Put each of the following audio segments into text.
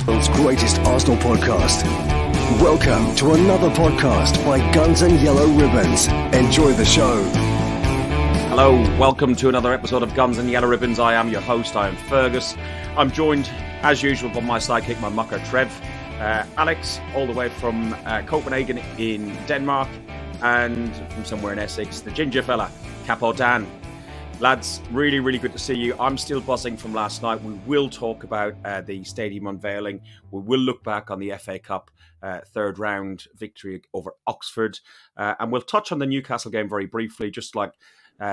World's greatest Arsenal podcast. Welcome to another podcast by Guns and Yellow Ribbons. Enjoy the show. Hello, welcome to another episode of Guns and Yellow Ribbons. I am your host, I am Fergus. I'm joined, as usual, by my sidekick, my mucker, Trev. Alex, all the way from Copenhagen in Denmark, and from somewhere in Essex, the ginger fella, Capo Dan. Lads, really, really good to see you. I'm still buzzing from last night. We will talk about the stadium unveiling. We will look back on the FA Cup third round victory over Oxford. And we'll touch on the Newcastle game very briefly, just like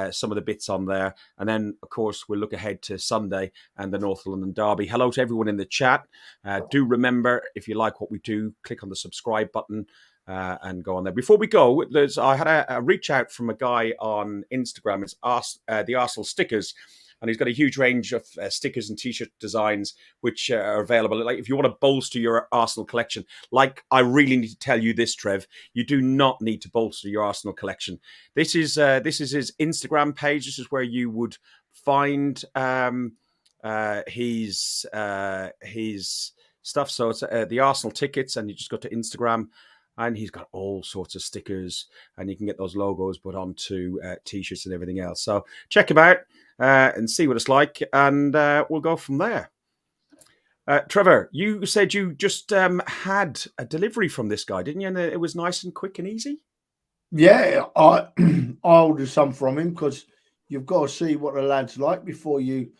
some of the bits on there. And then, of course, we'll look ahead to Sunday and the North London Derby. Hello to everyone in the chat. Do remember, if you like what we do, click on the subscribe button and go on there. Before we go, I had a reach out from a guy on Instagram. It's the Arsenal Stickers. And he's got a huge range of stickers and T-shirt designs which are available. Like, if you want to bolster your Arsenal collection, like, I really need to tell you this, Trev, you do not need to bolster your Arsenal collection. This is his Instagram page. This is where you would find his stuff. So it's the Arsenal tickets, and you just go to Instagram. And he's got all sorts of stickers, and you can get those logos put onto T-shirts and everything else. So check him out and see what it's like, and we'll go from there. Trevor, you said you just had a delivery from this guy, didn't you? And it was nice and quick and easy? Yeah, I ordered some from him because you've got to see what the lad's like before you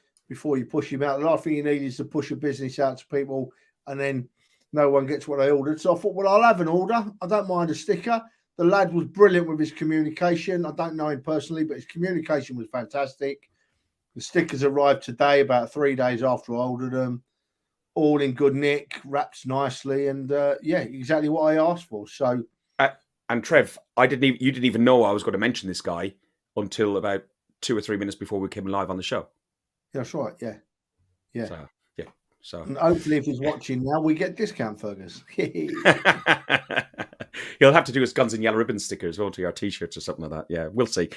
push him out. The last thing you need is to push a business out to people and then no one gets what they ordered. So I thought, well, I'll have an order. I don't mind a sticker. The lad was brilliant with his communication. I don't know him personally, but his communication was fantastic. The stickers arrived today, about 3 days after I ordered them. All in good nick, wrapped nicely, and yeah, exactly what I asked for. So, and Trev, you didn't even know I was going to mention this guy until about 2 or 3 minutes before we came live on the show. Yeah, that's right. Yeah. So and hopefully, if he's watching now, we get discount, Fergus. He'll have to do his Guns and Yellow Ribbon stickers, won't he? Our T-shirts or something like that. Yeah, we'll see.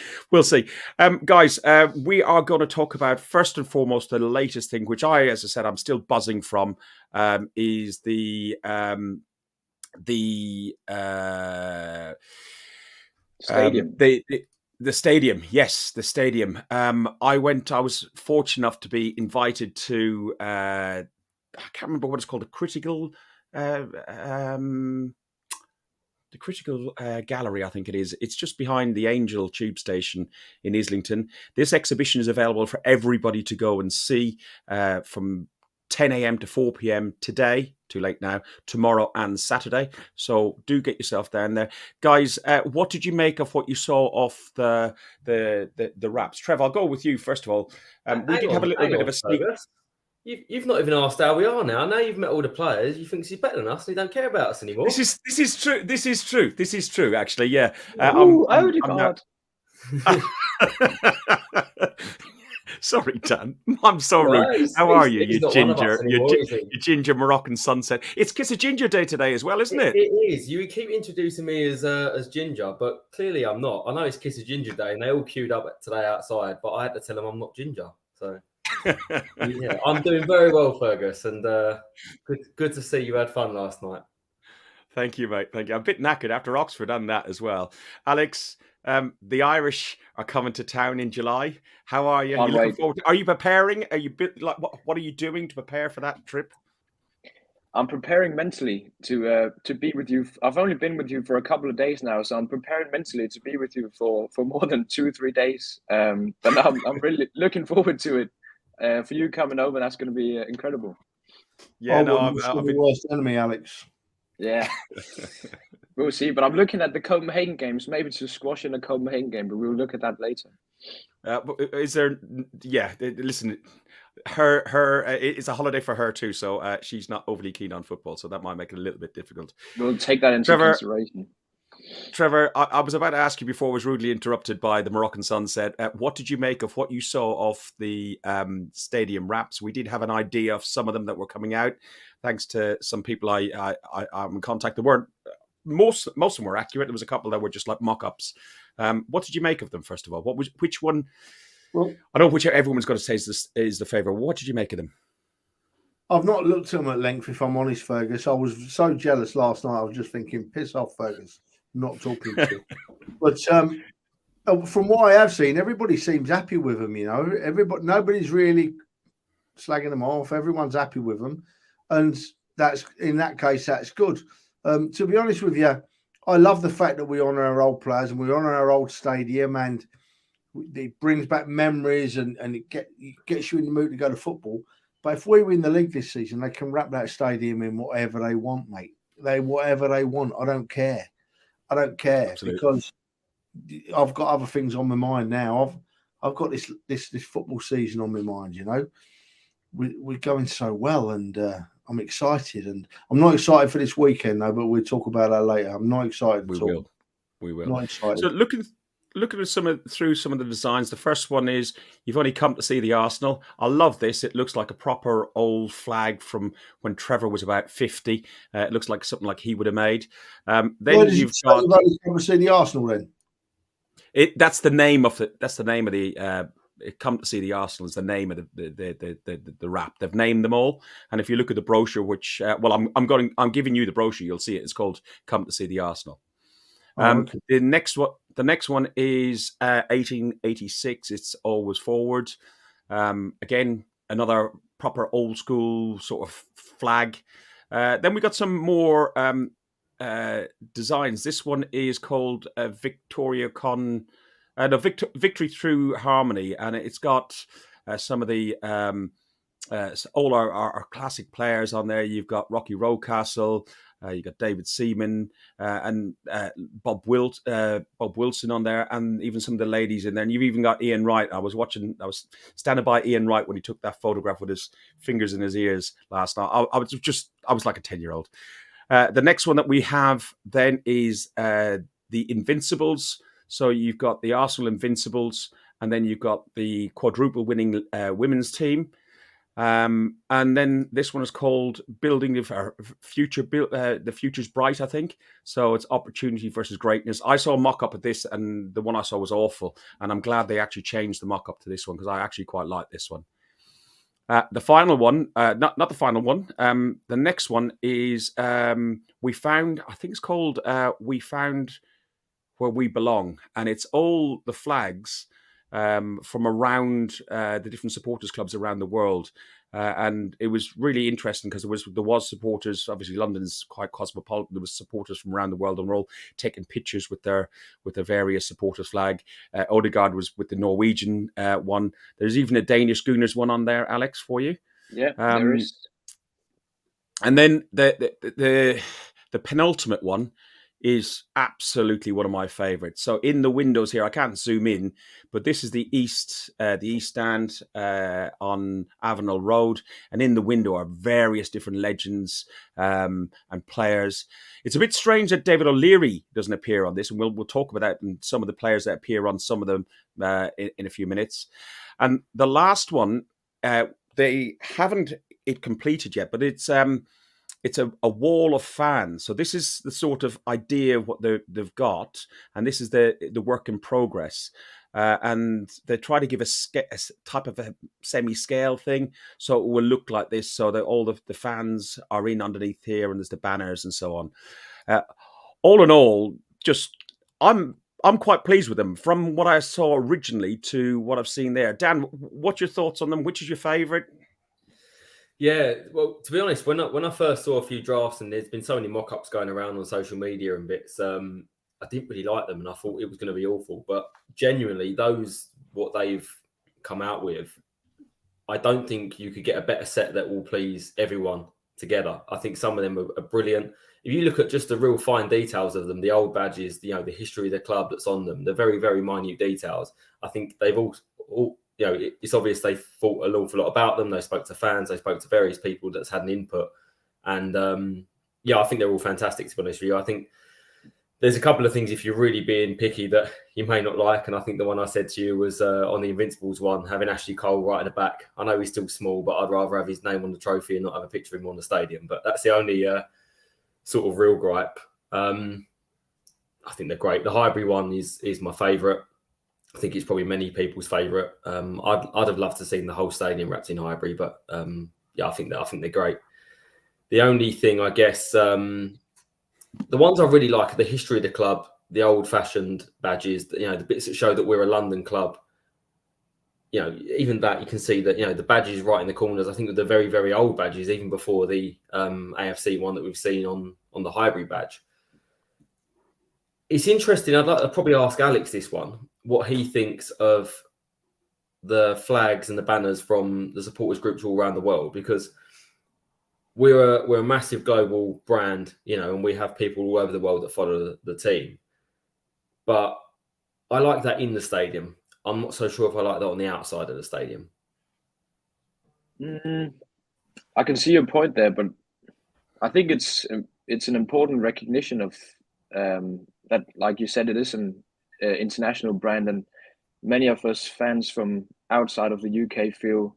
Guys, we are going to talk about, first and foremost, the latest thing, which as I said, I'm still buzzing from, is the stadium. The stadium, yes, the stadium. I was fortunate enough to be invited to, I can't remember what it's called, the Critical Gallery, I think it is. It's just behind the Angel Tube Station in Islington. This exhibition is available for everybody to go and see from 10 a.m. to 4 p.m. today, too late now, tomorrow and Saturday. So do get yourself down there. Guys, what did you make of what you saw off the wraps? Trev, I'll go with you first of all. We did have a little bit of a sneak. You've not even asked how we are now. Now you've met all the players. You think he's better than us and he don't care about us anymore. This is true. This is true, actually, yeah. Odegaard. Sorry, Dan. I'm so rude. How are you, you ginger Moroccan sunset? It's Kiss of Ginger Day today as well, isn't it? It is. You keep introducing me as Ginger, but clearly I'm not. I know it's Kiss of Ginger Day, and they all queued up today outside, but I had to tell them I'm not Ginger. So yeah, I'm doing very well, Fergus, and good to see you had fun last night. Thank you, mate. Thank you. I'm a bit knackered after Oxford and that as well. Alex, the Irish are coming to town in July. How are you? Are you preparing? Are you what are you doing to prepare for that trip? I'm preparing mentally to be with you. I've only been with you for a couple of days now, so I'm preparing mentally to be with you for more than 2 or 3 days. But I'm really looking forward to it. For you coming over, that's going to be incredible. Yeah, I'm the worst enemy, Alex. Yeah. We'll see, but I'm looking at the Copenhagen games, maybe to squash in a Copenhagen game, but we'll look at that later. Is there? Yeah, listen, her it's a holiday for her too, so she's not overly keen on football, so that might make it a little bit difficult. We'll take that into consideration. Trevor, I was about to ask you before I was rudely interrupted by the Moroccan sunset. What did you make of what you saw of the stadium wraps? We did have an idea of some of them that were coming out, thanks to some people I'm in contact. There weren't. Most of them were accurate. There was a couple that were just like mock-ups. What did you make of them, first of all? Which one? Well, I know which everyone's got to say is the favourite. What did you make of them? I've not looked at them at length, if I'm honest, Fergus. I was so jealous last night. I was just thinking, piss off, Fergus. I'm not talking to you. But from what I have seen, everybody seems happy with them. You know, nobody's really slagging them off. Everyone's happy with them, and that's in that case, that's good. To be honest with you, I love the fact that we honour our old players and we honour our old stadium, and it brings back memories and it gets you in the mood to go to football. But if we win the league this season, they can wrap that stadium in whatever they want, mate. Whatever they want. I don't care. Absolutely. Because I've got other things on my mind now. I've got this football season on my mind. You know, we're going so well, and I'm excited. And I'm not excited for this weekend though. But we'll talk about that later. I'm not excited. We will. Not excited. So looking at through some of the designs, the first one is you've only come to see the Arsenal. I love this. It looks like a proper old flag from when Trevor was about 50. It looks like something like he would have made. Then you've got. You've only come to see the Arsenal. Then that's the name of it. That's the name of the. Come to see the Arsenal is the name of the wrap. They've named them all, and if you look at the brochure, which I'm giving you the brochure, you'll see it. It's called "Come to see the Arsenal." Okay. The next one is 1886. It's always forward. Again, another proper old school sort of flag. Then we got some more designs. This one is called Victory Through Harmony, and it's got some of the all our classic players on there. You've got Rocky Rocastle. You got David Seaman and Bob Wilson on there, and even some of the ladies in there. And you've even got Ian Wright. I was standing by Ian Wright when he took that photograph with his fingers in his ears last night. I was like a 10-year-old. The next one that we have then is the Invincibles. So you've got the Arsenal Invincibles, and then you've got the quadruple winning women's team. And then this one is called Building the Future. The Future's Bright, I think. So it's opportunity versus greatness. I saw a mock-up of this, and the one I saw was awful. And I'm glad they actually changed the mock-up to this one, because I actually quite like this one. The final one, not the final one. The next one is We Found. I think it's called We Found Where We Belong, and it's all the flags from around the different supporters clubs around the world, and it was really interesting because there was supporters. Obviously, London's quite cosmopolitan. There was supporters from around the world, and we're all taking pictures with their various supporters flag. Odegaard was with the Norwegian one. There's even a Danish Gunners one on there, Alex, for you. Yeah, there is. And then the penultimate one is absolutely one of my favourites. So in the windows here, I can't zoom in, but this is the east stand on Avenel Road, and in the window are various different legends and players. It's a bit strange that David O'Leary doesn't appear on this, and we'll talk about that and some of the players that appear on some of them in a few minutes. And the last one, they haven't it completed yet, but it's a wall of fans. So this is the sort of idea of what they've got, and this is the work in progress. And they try to give a type of a semi-scale thing, so it will look like this, so that all the fans are in underneath here, and there's the banners and so on. All in all, just I'm quite pleased with them from what I saw originally to what I've seen there. Dan, what's your thoughts on them? Which is your favourite? Yeah, well, to be honest, when I first saw a few drafts, and there's been so many mock-ups going around on social media and bits, I didn't really like them, and I thought it was going to be awful. But genuinely, what they've come out with, I don't think you could get a better set that will please everyone together. I think some of them are brilliant. If you look at just the real fine details of them, the old badges, the history of the club that's on them, the very, very minute details, I think they've all it's obvious they thought an awful lot about them. They spoke to fans, they spoke to various people that's had an input. And I think they're all fantastic, to be honest with you. I think there's a couple of things, if you're really being picky, that you may not like. And I think the one I said to you was on the Invincibles one, having Ashley Cole right at the back. I know he's still small, but I'd rather have his name on the trophy and not have a picture of him on the stadium. But that's the only sort of real gripe. I think they're great. The Highbury one is my favourite. I think it's probably many people's favourite. I'd have loved to have seen the whole stadium wrapped in Highbury, but I think they're great. The only thing, I guess, the ones I really like are the history of the club, the old-fashioned badges, the bits that show that we're a London club. Even that you can see that, the badges right in the corners. I think the very, very old badges, even before the AFC one that we've seen on the Highbury badge. It's interesting. I'd probably ask Alex this one, what he thinks of the flags and the banners from the supporters groups all around the world, because we're a massive global brand, and we have people all over the world that follow the team. But I like that in the stadium. I'm not so sure if I like that on the outside of the stadium. I can see your point there, but I think it's an important recognition of that, like you said, it is an international brand, and many of us fans from outside of the UK feel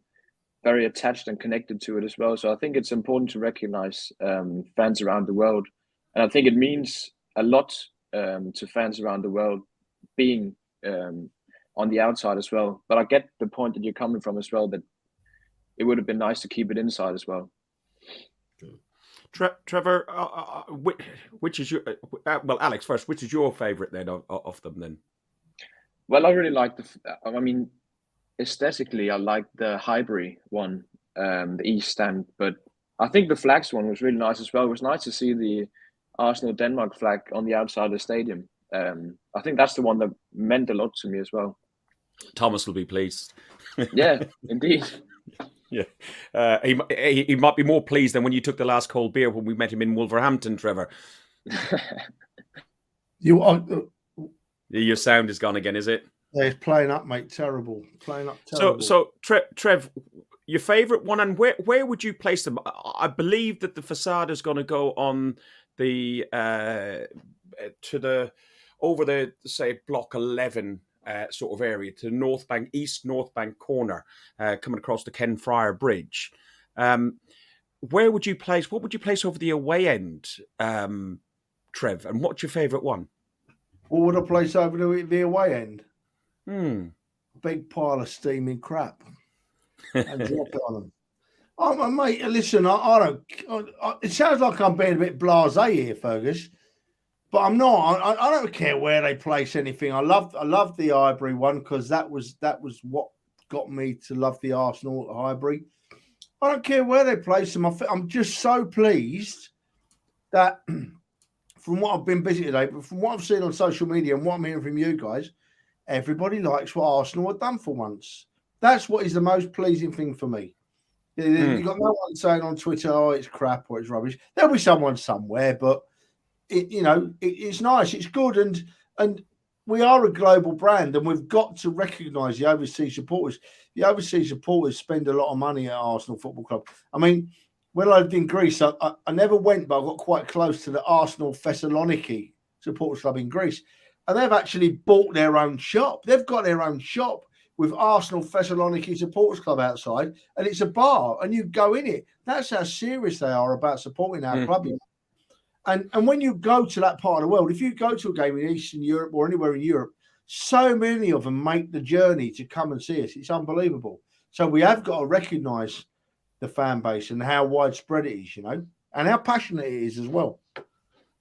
very attached and connected to it as well. So I think it's important to recognize fans around the world, and I think it means a lot to fans around the world being on the outside as well. But I get the point that you're coming from as well, that it would have been nice to keep it inside as well. Trevor, which is your Alex first? Which is your favourite then of them then? Well, I really like aesthetically, I like the Highbury one, the East Stand, but I think the flags one was really nice as well. It was nice to see the Arsenal Denmark flag on the outside of the stadium. I think that's the one that meant a lot to me as well. Thomas will be pleased. Yeah, indeed. Yeah, he might be more pleased than when you took the last cold beer when we met him in Wolverhampton, Trevor. Your sound is gone again, is it? Yeah, it's playing up, mate. Terrible. Playing up terrible. So Trev, your favourite one, and where would you place them? I believe that the facade is going to go on the over the, say, block 11 sort of area, to the North Bank, East North Bank corner, coming across the Ken Fryer Bridge. Where would you place? What would you place over the away end, Trev? And what's your favourite one? What would I place over the away end? A big pile of steaming crap and drop it on them. Oh, mate, listen, I don't. It sounds like I'm being a bit blasé here, Fergus, but I'm not. I don't care where they place anything. I love the Highbury one because that was what got me to love the Arsenal at Highbury. I don't care where they place them. I'm just so pleased that from what I've been busy today, but from what I've seen on social media and what I'm hearing from you guys, everybody likes what Arsenal have done for once. That's what is the most pleasing thing for me. You've got no one saying on Twitter, "Oh, it's crap" or "It's rubbish." There'll be someone somewhere, but it's nice, it's good, and we are a global brand, and we've got to recognise the overseas supporters. The overseas supporters spend a lot of money at Arsenal Football Club. I mean, when I lived in Greece, I never went, but I got quite close to the Arsenal Thessaloniki Supporters Club in Greece. And they've actually bought their own shop. They've got their own shop with Arsenal Thessaloniki Supporters Club outside, and it's a bar, and you go in it. That's how serious they are about supporting our club. And when you go to that part of the world, if you go to a game in Eastern Europe or anywhere in Europe, so many of them make the journey to come and see us. It's unbelievable. So we have got to recognise the fan base and how widespread it is, and how passionate it is as well.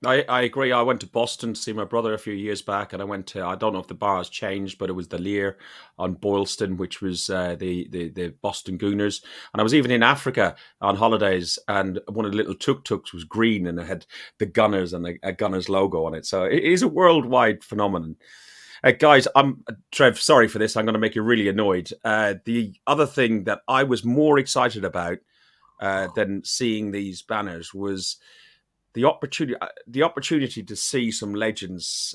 I agree. I went to Boston to see my brother a few years back, and I went to, I don't know if the bar has changed, but it was the Lear on Boylston, which was the Boston Gooners. And I was even in Africa on holidays, and one of the little tuk-tuks was green, and it had the Gunners and a Gunners logo on it. So it is a worldwide phenomenon. Guys, Trev, sorry for this. I'm going to make you really annoyed. The other thing that I was more excited about than seeing these banners was the opportunity to see some legends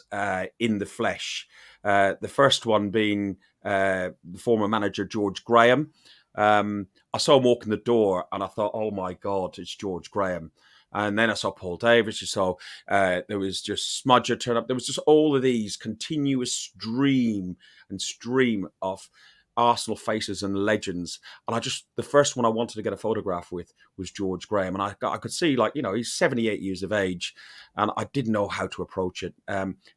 in the flesh. The first one being the former manager George Graham. I saw him walk in the door, and I thought, "Oh my God, it's George Graham!" And then I saw Paul Davis. You saw there was just Smudger turn up. There was just all of these continuous stream of Arsenal faces and legends. And the first one I wanted to get a photograph with was George Graham. And I could see, like, he's 78 years of age, and I didn't know how to approach it.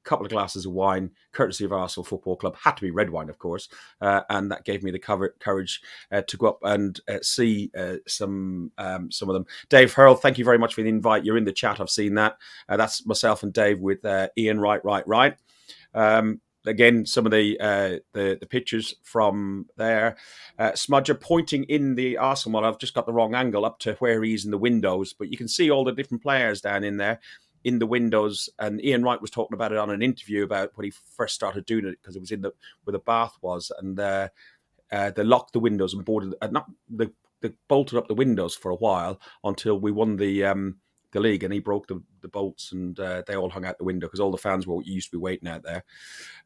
Couple of glasses of wine, courtesy of Arsenal Football Club, had to be red wine, of course. And that gave me the courage to go up and see some of them. Dave Hurl, thank you very much for the invite. You're in the chat. I've seen that. That's myself and Dave with Ian Right. Again, some of the pictures from there. Smudger pointing in the Arsenal one. I've just got the wrong angle up to where he's in the windows, but you can see all the different players down in there in the windows. And Ian Wright was talking about it on an interview about when he first started doing it, because it was where the bath was, and they locked the windows and boarded. They bolted up the windows for a while until we won the league, and he broke the bolts, and they all hung out the window because all the fans used to be waiting out there.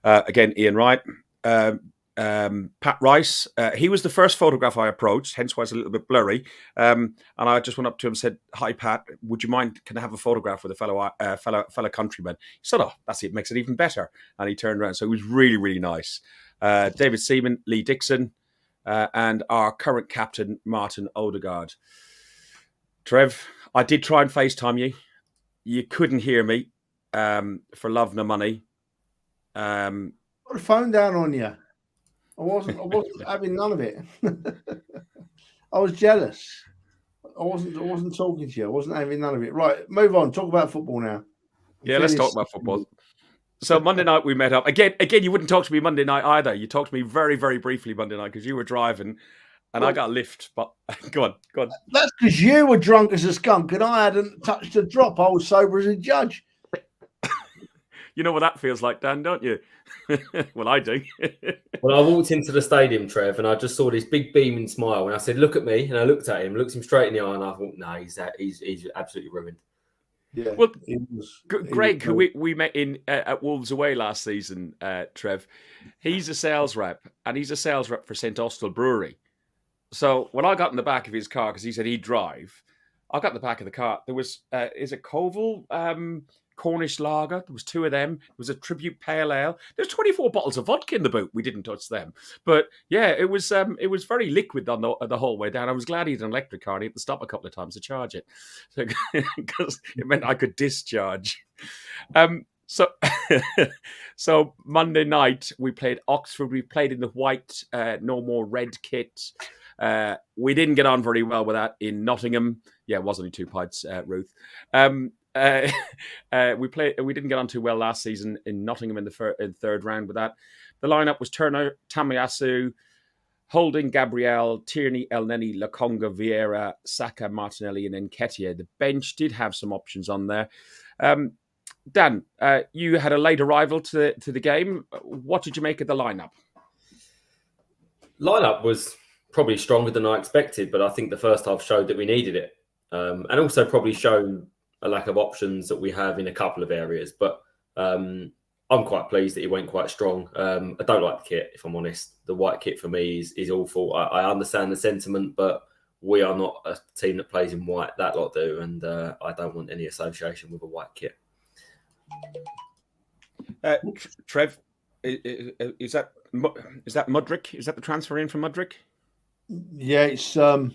Again, Ian Wright, Pat Rice. He was the first photograph I approached, hence why it's a little bit blurry. And I just went up to him and said, "Hi, Pat. Would you mind? Can I have a photograph with a fellow countryman?" He said, "Oh, that's it. Makes it even better." And he turned around, so it was really, really nice. David Seaman, Lee Dixon, and our current captain Martin Odegaard. Trev, I did try and FaceTime you. You couldn't hear me for love nor money. Put the phone down on you. I wasn't having none of it. I was jealous. I wasn't talking to you. I wasn't having none of it. Right, move on. Talk about football now. Yeah, let's talk about football. So Monday night we met up. Again, you wouldn't talk to me Monday night either. You talked to me very, very briefly Monday night because you were driving. And I got a lift, but go on. That's because you were drunk as a skunk and I hadn't touched a drop. I was sober as a judge. You know what that feels like, Dan, don't you? Well, I do. Well, I walked into the stadium, Trev, and I just saw this big beaming smile. And I said, "Look at me." And I looked at him, looked him straight in the eye, and I thought, "No, he's absolutely ruined." Yeah. Well, Greg, who we met in at Wolves away last season, Trev, he's a sales rep, and he's a sales rep for St Austell Brewery. So when I got in the back of his car, because he said he'd drive, I got in the back of the car. There was, is it Koval Cornish Lager? There was 2 of them. There was a Tribute Pale Ale. There's 24 bottles of vodka in the boot. We didn't touch them. But yeah, it was very liquid on the whole way down. I was glad he had an electric car and he had to stop a couple of times to charge it, because it meant I could discharge. So Monday night we played Oxford. We played in the white, no more red kit. We didn't get on very well with that in Nottingham. Yeah, it was only 2 pints, Ruth. We didn't get on too well last season in Nottingham in the third round with that. The lineup was Turner, Tamiyasu, Holding, Gabriel, Tierney, Elneny, Lokonga, Vieira, Saka, Martinelli, and Nketiah. The bench did have some options on there. Dan, you had a late arrival to the game. What did you make of the lineup? Lineup was probably stronger than I expected, but I think the first half showed that we needed it, and also probably showed a lack of options that we have in a couple of areas. But I'm quite pleased that he went quite strong. I don't like the kit, if I'm honest. The white kit for me is awful. I understand the sentiment, but we are not a team that plays in white. That lot do, and I don't want any association with a white kit. Trev, is that Mudryk? Is that the transfer in from Mudryk? Yeah, it's yeah.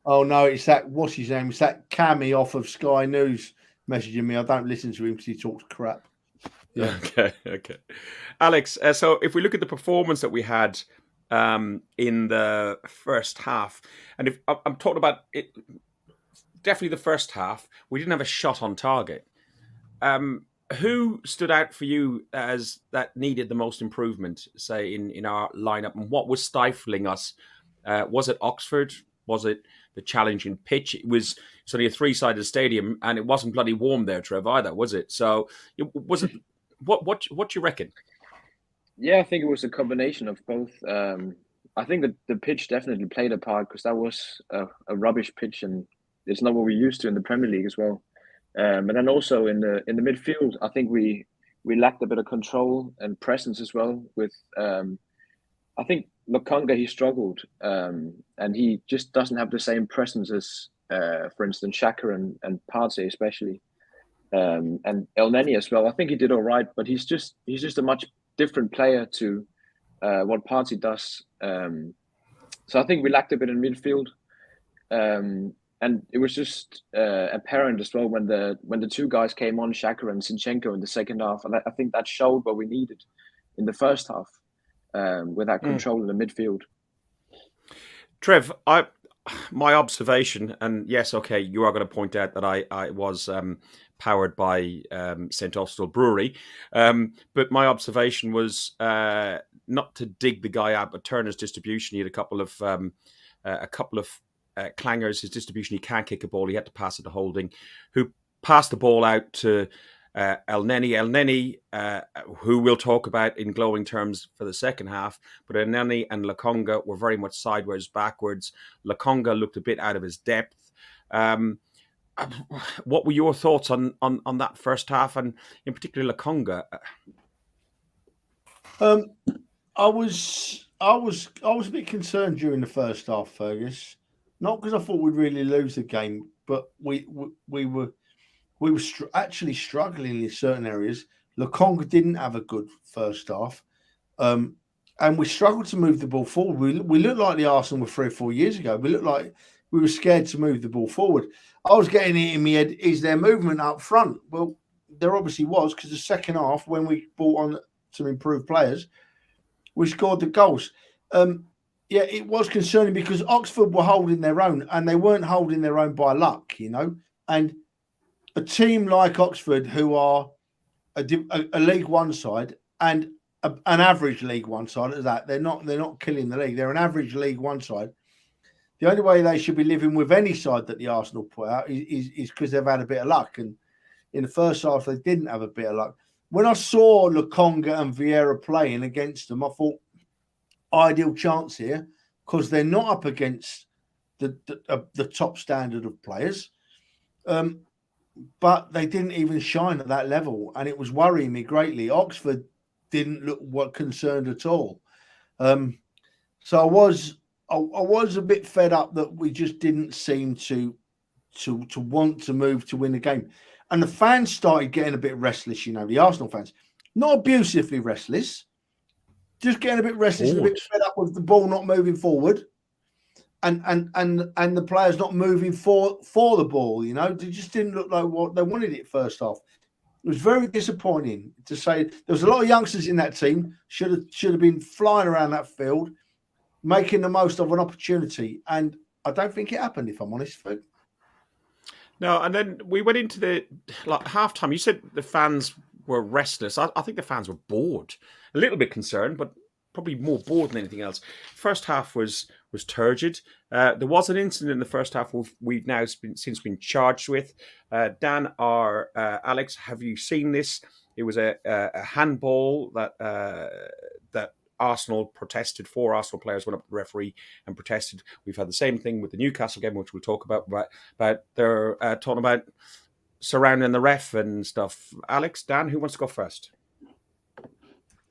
Oh no, it's that. What's his name? It's that Cammy off of Sky News messaging me. I don't listen to him because he talks crap. Yeah. Okay. Alex, so if we look at the performance that we had in the first half, and if I'm talking about it, definitely the first half, we didn't have a shot on target. Who stood out for you as that needed the most improvement, say, in our lineup, and what was stifling us? Was it Oxford? Was it the challenging pitch? It's only a 3-sided stadium, and it wasn't bloody warm there, Trev, either, was it? So, was it? What do you reckon? Yeah, I think it was a combination of both. I think that the pitch definitely played a part, because that was a rubbish pitch, and it's not what we're used to in the Premier League as well. And then also in the midfield, I think we lacked a bit of control and presence as well. With I think Lokonga, he struggled, and he just doesn't have the same presence as, for instance, Xhaka and Partey especially, and Elneny as well. I think he did all right, but he's just a much different player to what Partey does. So I think we lacked a bit in midfield, and it was just apparent as well when the two guys came on, Xhaka and Zinchenko, in the second half, and I think that showed what we needed in the first half with that control in the midfield. Trev, my observation, and yes, okay, you are going to point out that I was powered by St. Austell Brewery, but my observation was not to dig the guy out, but Turner's distribution. He had a couple of clangers. His distribution, he can't kick a ball. He had to pass it to Holding, who passed the ball out to El Neni. El Neni, who we'll talk about in glowing terms for the second half, but El Neni and Lokonga were very much sideways, backwards. Lokonga looked a bit out of his depth. What were your thoughts on that first half, and in particular Lokonga? I was a bit concerned during the first half, Fergus. Not because I thought we'd really lose the game, but we were actually struggling in certain areas. Lokonga didn't have a good first half, and we struggled to move the ball forward. We looked like the Arsenal were 3 or 4 years ago. We looked like we were scared to move the ball forward. I was getting it in my head, is there movement up front? Well, there obviously was, because the second half, when we brought on some improved players, we scored the goals. Yeah, it was concerning because Oxford were holding their own, and they weren't holding their own by luck, and a team like Oxford, who are a League One side and an average League One side at that, they're not killing the league. They're an average League One side. The only way they should be living with any side that the Arsenal put out is because they've had a bit of luck. And in the first half, they didn't have a bit of luck. When I saw Lokonga and Vieira playing against them, I thought, ideal chance here, because they're not up against the top standard of players. But they didn't even shine at that level, and it was worrying me greatly. Oxford didn't look concerned at all. So I was a bit fed up that we just didn't seem to want to move to win the game. And the fans started getting a bit restless, the Arsenal fans. Not abusively restless, just getting a bit restless and a bit fed up with the ball not moving forward. And the players not moving for the ball, They just didn't look like what they wanted it first half. It was very disappointing to say. There was a lot of youngsters in that team, should have been flying around that field, making the most of an opportunity. And I don't think it happened, if I'm honest. No, and then we went into the halftime. You said the fans were restless. I think the fans were bored, a little bit concerned, but probably more bored than anything else. First half was turgid. There was an incident in the first half we've now since been charged with. Dan or Alex, have you seen this? It was a handball that Arsenal protested for. Arsenal players went up to the referee and protested. We've had the same thing with the Newcastle game, which we'll talk about they're talking about surrounding the ref and stuff. Alex, Dan, who wants to go first?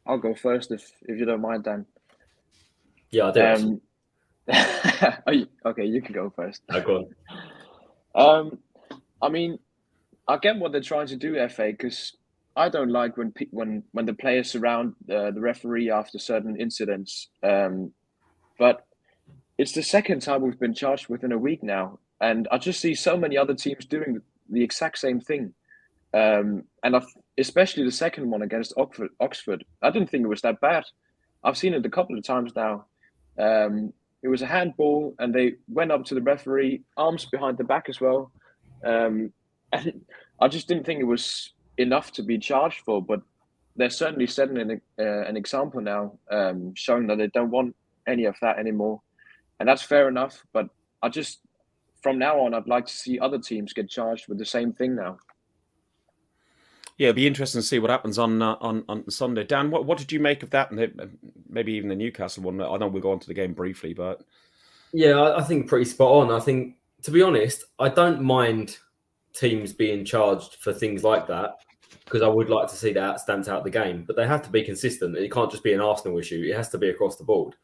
I'll go first if you don't mind, Dan. Yeah, I do. Okay, you can go first. Go on. I mean, I get what they're trying to do, FA, because I don't like when the players surround the referee after certain incidents. But it's the second time we've been charged within a week now, and I just see so many other teams doing the exact same thing. And especially the second one against Oxford, I didn't think it was that bad. I've seen it a couple of times now. It was a handball, and they went up to the referee, arms behind the back as well. And I just didn't think it was enough to be charged for. But they're certainly setting an example now, showing that they don't want any of that anymore, and that's fair enough. But from now on, I'd like to see other teams get charged with the same thing now. Yeah, it'll be interesting to see what happens on Sunday. Dan, what did you make of that, and maybe even the Newcastle one? I know we'll go on to the game briefly, but yeah, I think pretty spot on. I think, to be honest, I don't mind teams being charged for things like that, because I would like to see that stamped out the game. But they have to be consistent. It can't just be an Arsenal issue. It has to be across the board.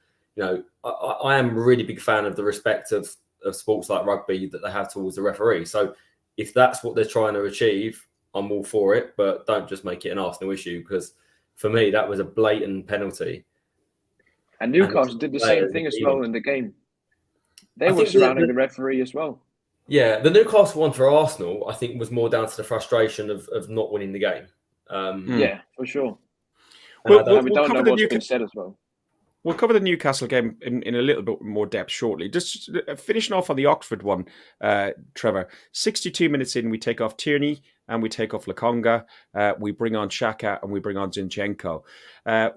I am a really big fan of the respect of sports like rugby that they have towards the referee. So if that's what they're trying to achieve, I'm all for it, but don't just make it an Arsenal issue, because for me, that was a blatant penalty. And Newcastle did the same thing as well in the game. They were surrounding the referee as well. Yeah, the Newcastle one for Arsenal, I think, was more down to the frustration of not winning the game. Yeah, for sure. We'll we don't know what's been said as well. We'll cover the Newcastle game in a little bit more depth shortly. Just finishing off on the Oxford one, Trevor. 62 minutes in, we take off Tierney and we take off Lokonga. We bring on Xhaka and we bring on Zinchenko.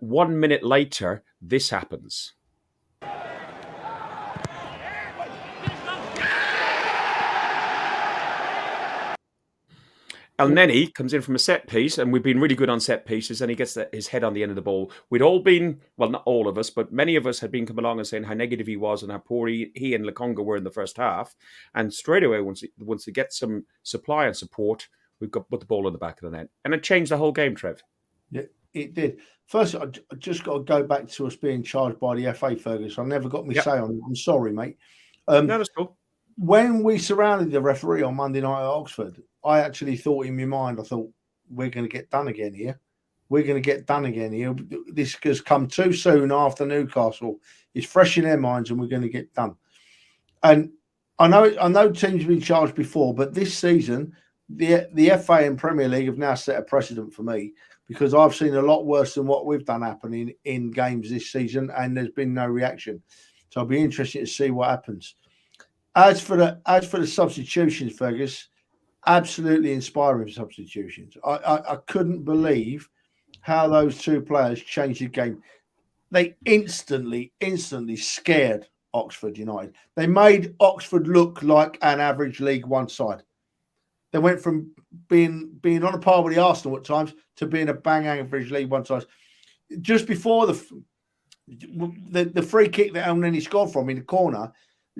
1 minute later, this happens. Elneny comes in from a set piece, and we've been really good on set pieces, and he gets his head on the end of the ball. We'd all been, well, not all of us, but many of us had been coming along and saying how negative he was and how poor he and Lokonga were in the first half. And straight away, once they get some supply and support, we've got put the ball in the back of the net. And it changed the whole game, Trev. Yeah, it did. First, I just got to go back to us being charged by the FA, Fergus. I never got me say on it. I'm sorry, mate. No, that's cool. When we surrounded the referee on Monday night at Oxford, I actually thought in my mind, we're going to get done again here. We're going to get done again here. This has come too soon after Newcastle. It's fresh in their minds, and we're going to get done. And I know teams have been charged before, but this season, the FA and Premier League have now set a precedent for me, because I've seen a lot worse than what we've done happening in games this season, and there's been no reaction. So I'll be interested to see what happens. As for the substitutions, Fergus, absolutely inspiring substitutions. I couldn't believe how those two players changed the game. They instantly scared Oxford United. They made Oxford look like an average League One side. They went from being on a par with the Arsenal at times to being a bang average League One side. Just before the free kick that Elneny scored from in the corner,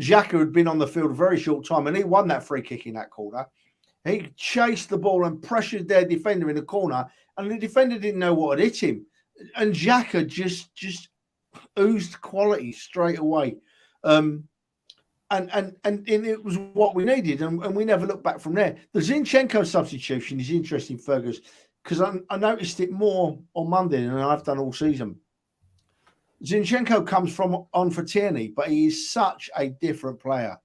Xhaka had been on the field a very short time, and he won that free kick in that corner. He chased the ball and pressured their defender in the corner, and the defender didn't know what had hit him. And Xhaka just oozed quality straight away. And it was what we needed, and we never looked back from there. The Zinchenko substitution is interesting, Fergus, because I noticed it more on Monday than I've done all season. Zinchenko comes on for Tierney, but he is such a different player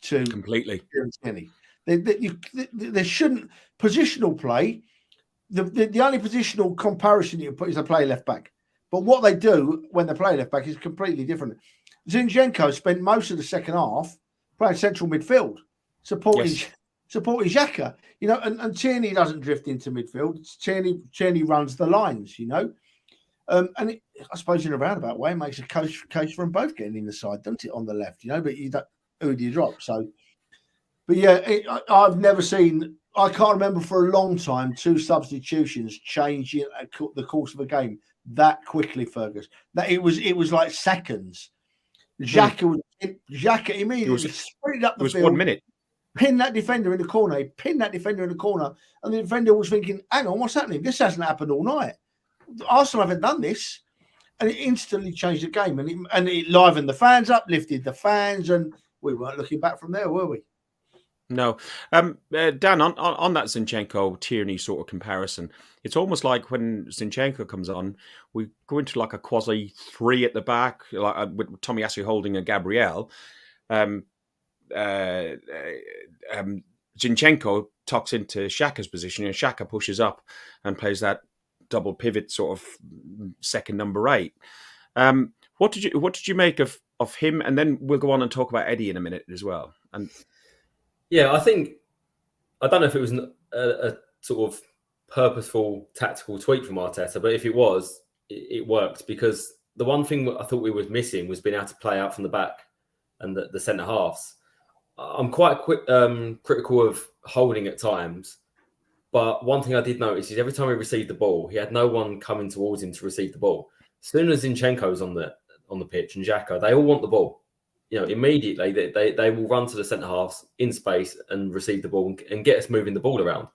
to completely Tierney. There shouldn't positional play. The only positional comparison you put is they play left back, but what they do when they play left back is completely different. Zinchenko spent most of the second half playing central midfield, supporting Xhaka. And Tierney doesn't drift into midfield. Tierney runs the lines, and I suppose in a roundabout way, it makes a case for them both getting in the side, doesn't it, on the left? But who do you drop? So, but yeah, I've never seen. I can't remember for a long time two substitutions changing the course of a game that quickly, Fergus. That it was like seconds. Xhaka immediately sprinted up the field. It was 1 minute. Pinned that defender in the corner. He pinned that defender in the corner, and the defender was thinking, "Hang on, what's happening? This hasn't happened all night. Arsenal haven't done this," and it instantly changed the game, and it livened the fans up, lifted the fans, and we weren't looking back from there, were we? No. Dan, on that Zinchenko-Tierney sort of comparison, it's almost like when Zinchenko comes on, we go into like a quasi three at the back, like with Tomiyasu holding a Gabriel. Zinchenko tucks into Xhaka's position, and Xhaka pushes up and plays that double pivot sort of second number 8. What did you make of him? And then we'll go on and talk about Eddie in a minute as well. And yeah, I don't know if it was a sort of purposeful tactical tweak from Arteta, but if it was, it worked, because the one thing I thought we were missing was being able to play out from the back and the centre halves. I'm quite critical of Holding at times, but one thing I did notice is every time he received the ball, he had no one coming towards him to receive the ball. As soon as Zinchenko's on the pitch and Xhaka, they all want the ball. Immediately they will run to the centre halves in space and receive the ball and get us moving the ball around.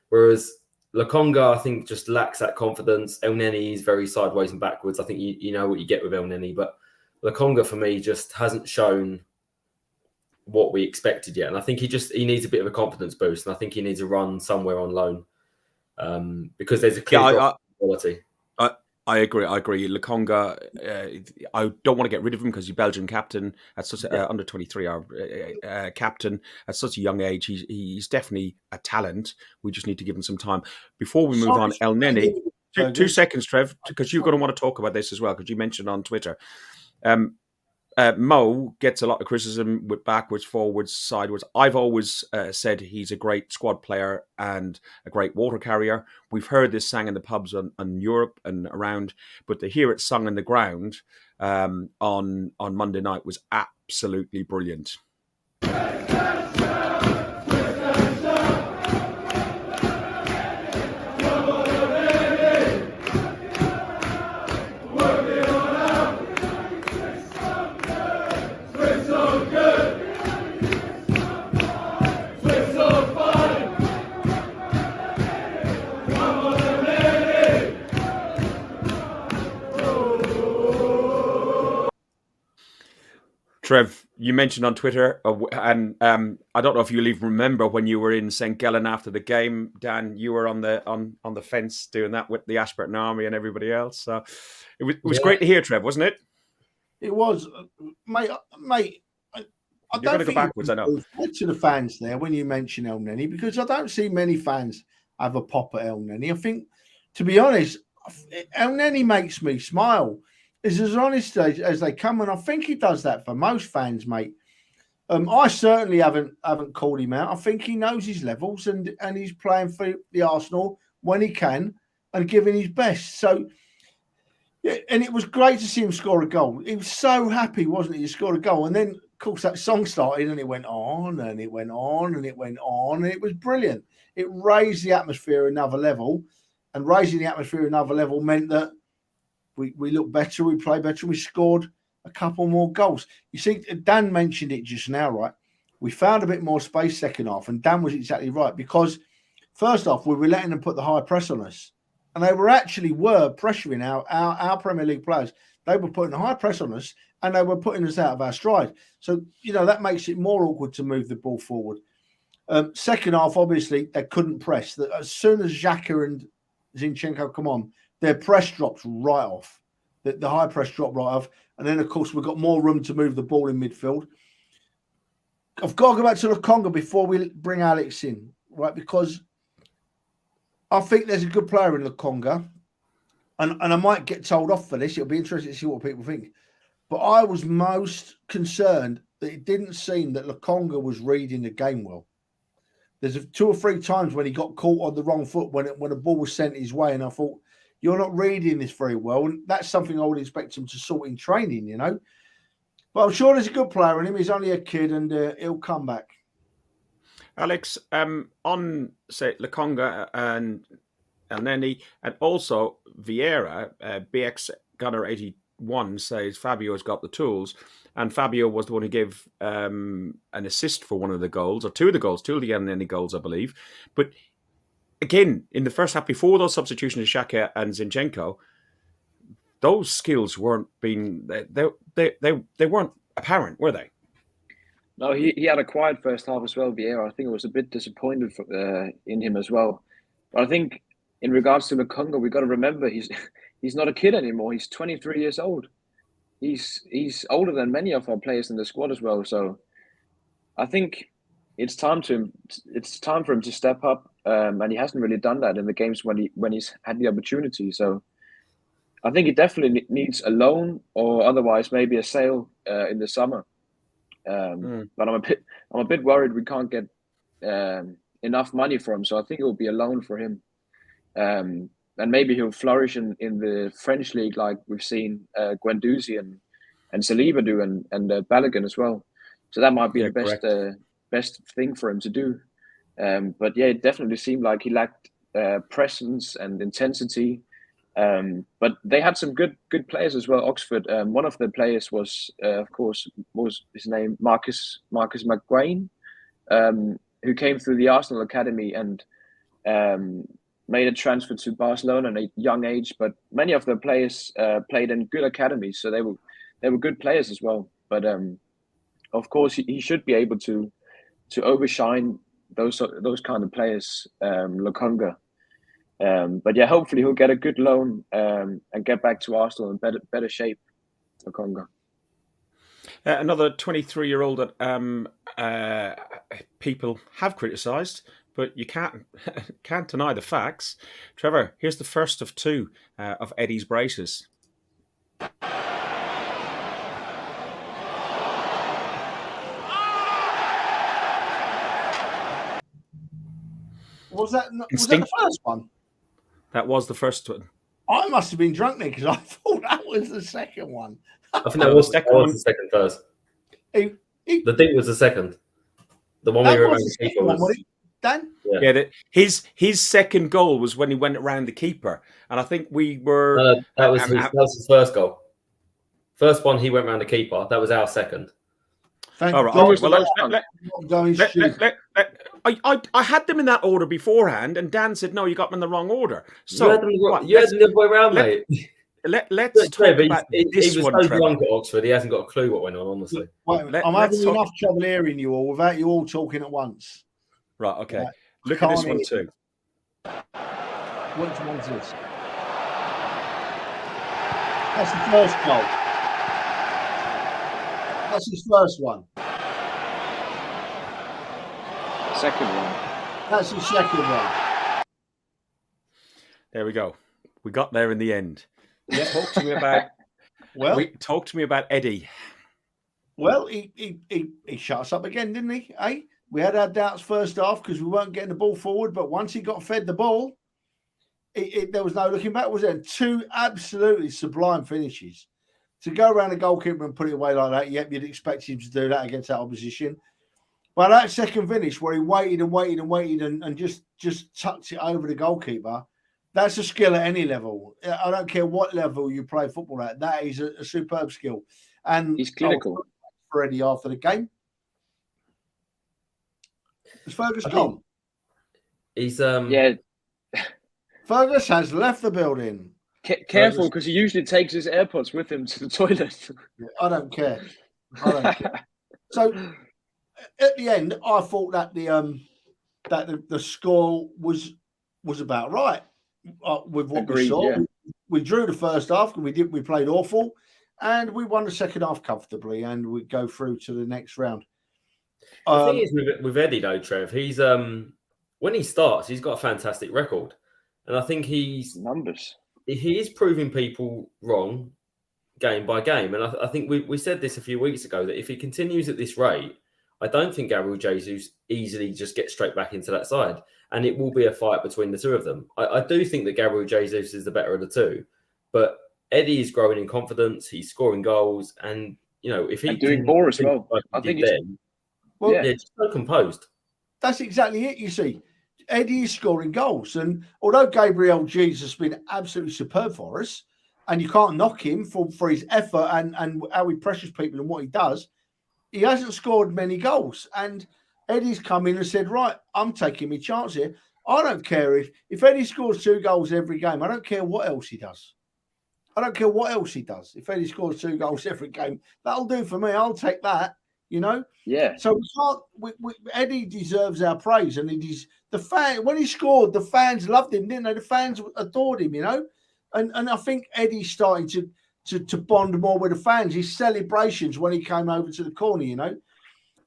Whereas Lokonga, I think, just lacks that confidence. Elneny is very sideways and backwards. I think you know what you get with Elneny, but Lokonga for me just hasn't shown what we expected yet. And I think he needs a bit of a confidence boost, and I think he needs to run somewhere on loan because there's a clear quality. I agree. Lokonga, I don't want to get rid of him because he's Belgian captain at such under 23 captain at such a young age. He's definitely a talent. We just need to give him some time. Before we move on, El Neni, 2 seconds, Trev, because you're going to want to talk about this as well because you mentioned on Twitter. Mo gets a lot of criticism with backwards, forwards, sideways. I've always said he's a great squad player and a great water carrier. We've heard this sang in the pubs in Europe and around, but to hear it sung in the ground on Monday night was absolutely brilliant. Trev, you mentioned on Twitter, and I don't know if you'll even remember when you were in St. Gallen after the game, Dan. You were on the fence doing that with the Ashburton Army and everybody else. So it was great to hear, Trev, wasn't it? It was, mate. I You're going to go backwards, I know. To the fans there when you mention El Neni, because I don't see many fans have a pop at El Neni. I think, to be honest, El Neni makes me smile. Is as honest as they come, and I think he does that for most fans, mate. I certainly haven't called him out. I think he knows his levels, and he's playing for the Arsenal when he can and giving his best. So, yeah, and it was great to see him score a goal. He was so happy, wasn't he? He scored a goal, and then of course that song started, and it went on, and it went on, and it went on, and it was brilliant. It raised the atmosphere another level, and raising the atmosphere another level meant that we looked better, we played better, we scored a couple more goals. You see, Dan mentioned it just now, right? We found a bit more space second half, and Dan was exactly right, because first off, we were letting them put the high press on us, and they were pressuring our Premier League players. They were putting a high press on us, and they were putting us out of our stride. So, that makes it more awkward to move the ball forward. Second half, obviously, they couldn't press. As soon as Xhaka and Zinchenko come on, their press drops right off. The high press dropped right off. And then, of course, we've got more room to move the ball in midfield. I've got to go back to Lokonga before we bring Alex in, right? Because I think there's a good player in Lokonga. And I might get told off for this. It'll be interesting to see what people think. But I was most concerned that it didn't seem that Lokonga was reading the game well. There's 2 or 3 times when he got caught on the wrong foot when a ball was sent his way. And I thought, you're not reading this very well. And that's something I would expect him to sort in training, But I'm sure there's a good player in him. He's only a kid, and he'll come back. Alex, on, say, Lokonga and El Neni, and also Vieira, BX Gunner 81 says Fabio's got the tools. And Fabio was the one who gave an assist for one of the goals, or 2 of the goals, 2 of the El Neni goals, I believe. But again, in the first half, before those substitutions of Xhaka and Zinchenko, those skills weren't being they weren't apparent, were they? No, he had a quiet first half as well, Vieira. I think I was a bit disappointed in him as well. But I think in regards to Lokonga, we've got to remember he's not a kid anymore. He's 23 years old. He's older than many of our players in the squad as well. So I think it's time for him to step up, and he hasn't really done that in the games when he's had the opportunity. So I think he definitely needs a loan, or otherwise maybe a sale in the summer. But I'm a bit worried we can't get enough money for him. So I think it will be a loan for him, and maybe he'll flourish in the French league like we've seen Guendouzi and Saliba do, and Balogun as well. So that might be the best thing for him to do. But yeah, it definitely seemed like he lacked presence and intensity. But they had some good players as well. Oxford. One of the players was, of course, was his name Marcus McGuane, who came through the Arsenal academy and made a transfer to Barcelona at a young age. But many of the players played in good academies, so they were good players as well. But of course, he should be able to overshine those kind of players, Lokonga. But yeah, hopefully he'll get a good loan and get back to Arsenal in better shape for Congo. Another 23-year-old that people have criticised, but you can't deny the facts. Trevor, here's the first of two of Eddie's braces. Was that the first one? That was the first one. I must have been drunk there because I thought that was the second one. I think that was the second first. The thing was the second. The one we were around the keeper was. Dan? Yeah, his second goal was when he went around the keeper, and I think we were. That was his first goal. First one, he went around the keeper. That was our second. All right. I had them in that order beforehand, and Dan said, "No, you got them in the wrong order." So you had them the other way around, mate. Let's talk about this one. He was so drunk at Oxford, he hasn't got a clue what went on. Honestly, I'm having enough trouble hearing you all without you all talking at once. Right. Okay. Look at this one too. Which one's this? That's the first goal. That's his first one. Second one. That's his second one. There we go. We got there in the end. Yeah. Talk to me about. Talk to me about Eddie. Well, he shut us up again, didn't he? Eh? We had our doubts first half because we weren't getting the ball forward, but once he got fed the ball, there was no looking back, was there? Two absolutely sublime finishes. To go around the goalkeeper and put it away like that, yep, you'd expect him to do that against that opposition. But that second finish where he waited and just tucked it over the goalkeeper, that's a skill at any level. I don't care what level you play football at. That is a superb skill. And he's clinical. For Eddie after the game. Is Fergus gone? He's yeah. Fergus has left the building. Careful, because he usually takes his AirPods with him to the toilet. I don't care. So at the end, I thought that the score was about right with what we saw. Yeah. We drew the first half and we played awful, and we won the second half comfortably, and we go through to the next round. The thing is with Eddie though, Trev, he's when he starts, he's got a fantastic record, and I think he's numbers. He is proving people wrong game by game, and I think we said this a few weeks ago that if he continues at this rate, I don't think Gabriel Jesus easily just gets straight back into that side, and it will be a fight between the two of them. I do think that Gabriel Jesus is the better of the two, but Eddie is growing in confidence. He's scoring goals, and if he's doing more as well, I think just so composed. That's exactly it. You see, Eddie is scoring goals, and although Gabriel Jesus has been absolutely superb for us, and you can't knock him for his effort and how he pressures people and what he does, he hasn't scored many goals. And Eddie's come in and said, right, I'm taking my chance here. I don't care if Eddie scores 2 goals every game. I don't care what else he does. If Eddie scores 2 goals every game, that'll do for me. I'll take that, Yeah. So Eddie deserves our praise, and the fan when he scored, the fans loved him, didn't they? The fans adored him, and I think Eddie's starting to bond more with the fans. His celebrations when he came over to the corner,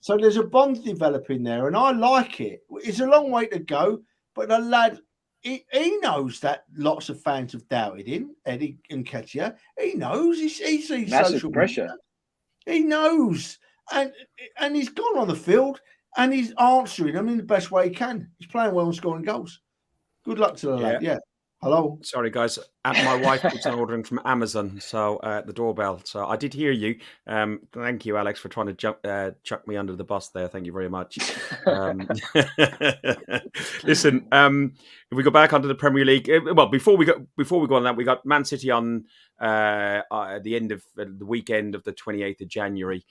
So there's a bond developing there, and I like it. It's a long way to go, but the lad, he knows that lots of fans have doubted him, Eddie Nketiah. He knows. He sees massive social pressure. He knows. And he's gone on the field and he's answering them in the best way he can. He's playing well and scoring goals. Good luck to the lad. Yeah. Hello. Sorry, guys. My wife keeps on ordering from Amazon, so the doorbell. So I did hear you. Thank you, Alex, for trying to chuck me under the bus there. Thank you very much. Listen, if we go back onto the Premier League, well, before we go on that, we got Man City on at the end of the weekend of the 28th of January.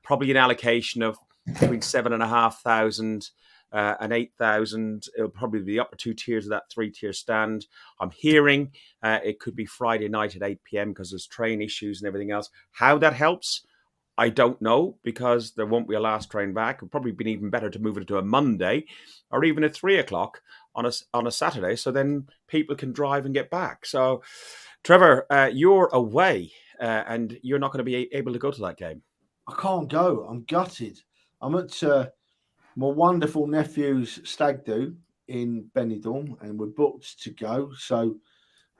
Probably an allocation of between 7,500 and 8,000. It'll probably be the upper 2 tiers of that 3-tier stand. I'm hearing it could be Friday night at 8 p.m. because there's train issues and everything else. How that helps, I don't know, because there won't be a last train back. It'd probably been even better to move it to a Monday or even at 3 o'clock on a Saturday, so then people can drive and get back. So, Trevor, you're away, and you're not going to be able to go to that game. I can't go. I'm gutted. I'm at my wonderful nephew's stag do in Benidorm, and we're booked to go. So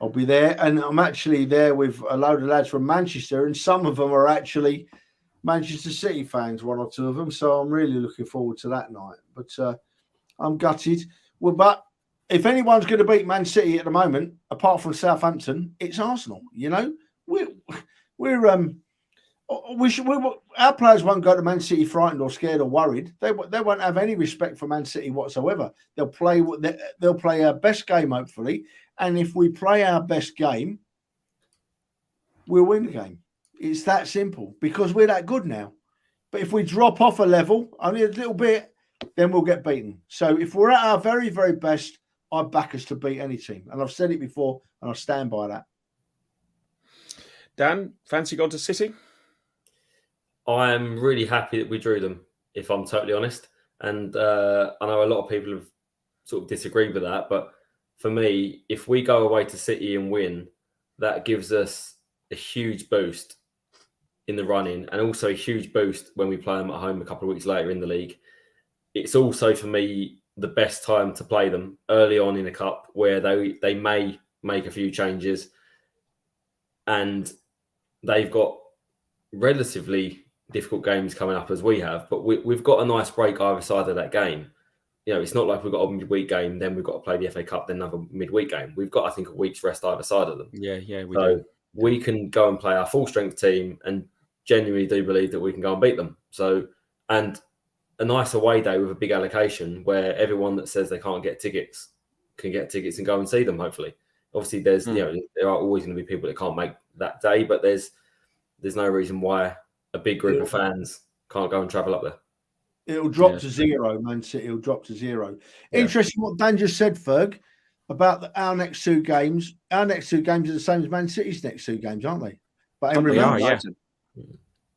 I'll be there, and I'm actually there with a load of lads from Manchester, and some of them are actually Manchester City fans, one or two of them. So I'm really looking forward to that night. But I'm gutted. Well, but if anyone's going to beat Man City at the moment, apart from Southampton, it's Arsenal. You know, our players won't go to Man City frightened or scared or worried. They won't have any respect for Man City whatsoever. They'll play our best game, hopefully. And if we play our best game, we'll win the game. It's that simple because we're that good now. But if we drop off a level, only a little bit, then we'll get beaten. So if we're at our very, very best, I back us to beat any team. And I've said it before, and I'll stand by that. Dan, fancy going to City? I'm really happy that we drew them, if I'm totally honest. And I know a lot of people have sort of disagreed with that. But for me, if we go away to City and win, that gives us a huge boost in the running and also a huge boost when we play them at home a couple of weeks later in the league. It's also, for me, the best time to play them early on in a cup where they may make a few changes and they've got relatively difficult games coming up as we have, but we've got a nice break either side of that game. You know, it's not like we've got a midweek game, then we've got to play the FA Cup, then another midweek game. We've got, I think, a week's rest either side of them. Yeah, we do. We can go and play our full strength team and genuinely do believe that we can go and beat them. So, and a nice away day with a big allocation where everyone that says they can't get tickets can get tickets and go and see them, hopefully. Obviously, there's you know, there are always going to be people that can't make that day, but there's no reason why a big group of fans can't go and travel up there. It'll drop to zero, Man City. It'll drop to zero. Yeah. Interesting what Dan just said, Ferg, about our next two games. Our next two games are the same as Man City's next two games, aren't they? But they are, yeah.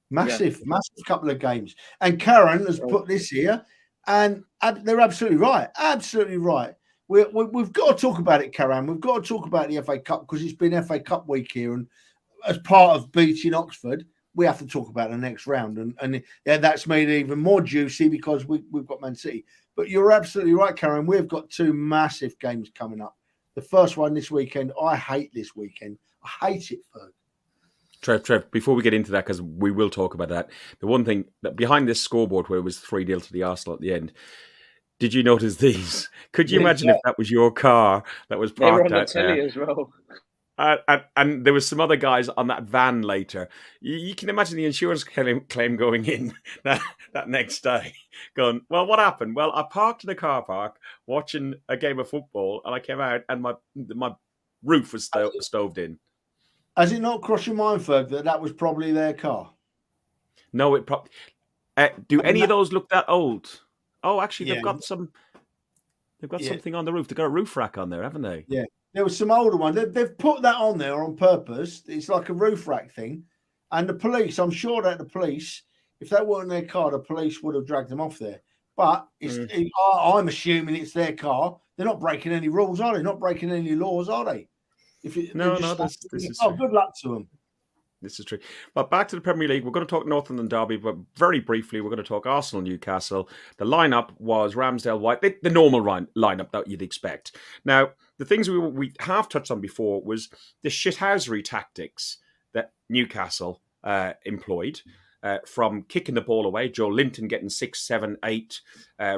Massive couple of games. And Karen has put this here, and they're absolutely right. Absolutely right. We've got to talk about it, Karen. We've got to talk about the FA Cup because it's been FA Cup week here, and as part of beating Oxford, we have to talk about the next round, and that's made it even more juicy because we've got Man City. But you're absolutely right, Karen. We've got two massive games coming up. The first one this weekend. I hate this weekend. I hate it, Ferg. Trev, before we get into that, because we will talk about that, the one thing that behind this scoreboard where it was 3-0 to the Arsenal at the end, did you notice these? Could you imagine if that was your car that was parked out there? They were on the telly as well. And there was some other guys on that van later. You can imagine the insurance claim going in that next day. Going, well, what happened? Well, I parked in the car park watching a game of football, and I came out and my roof was stoved in. Has it not crossed your mind, Ferg, that was probably their car? No, it probably. Do any of those look that old? Oh, actually, they've got some. They've got something on the roof. They've got a roof rack on there, haven't they? Yeah. There was some older one. They've put that on there on purpose. It's like a roof rack thing. And the police, I'm sure that the police, if that weren't their car, the police would have dragged them off there. But I'm assuming it's their car. They're not breaking any rules, are they? Not breaking any laws, are they? This is good luck to them. This is true. But back to the Premier League, we're going to talk Northern Derby, but very briefly, we're going to talk Arsenal Newcastle. The lineup was Ramsdale White, the normal lineup that you'd expect. Now, the things we have touched on before was the shithousery tactics that Newcastle employed. From kicking the ball away, Joe Linton getting 6, 7, 8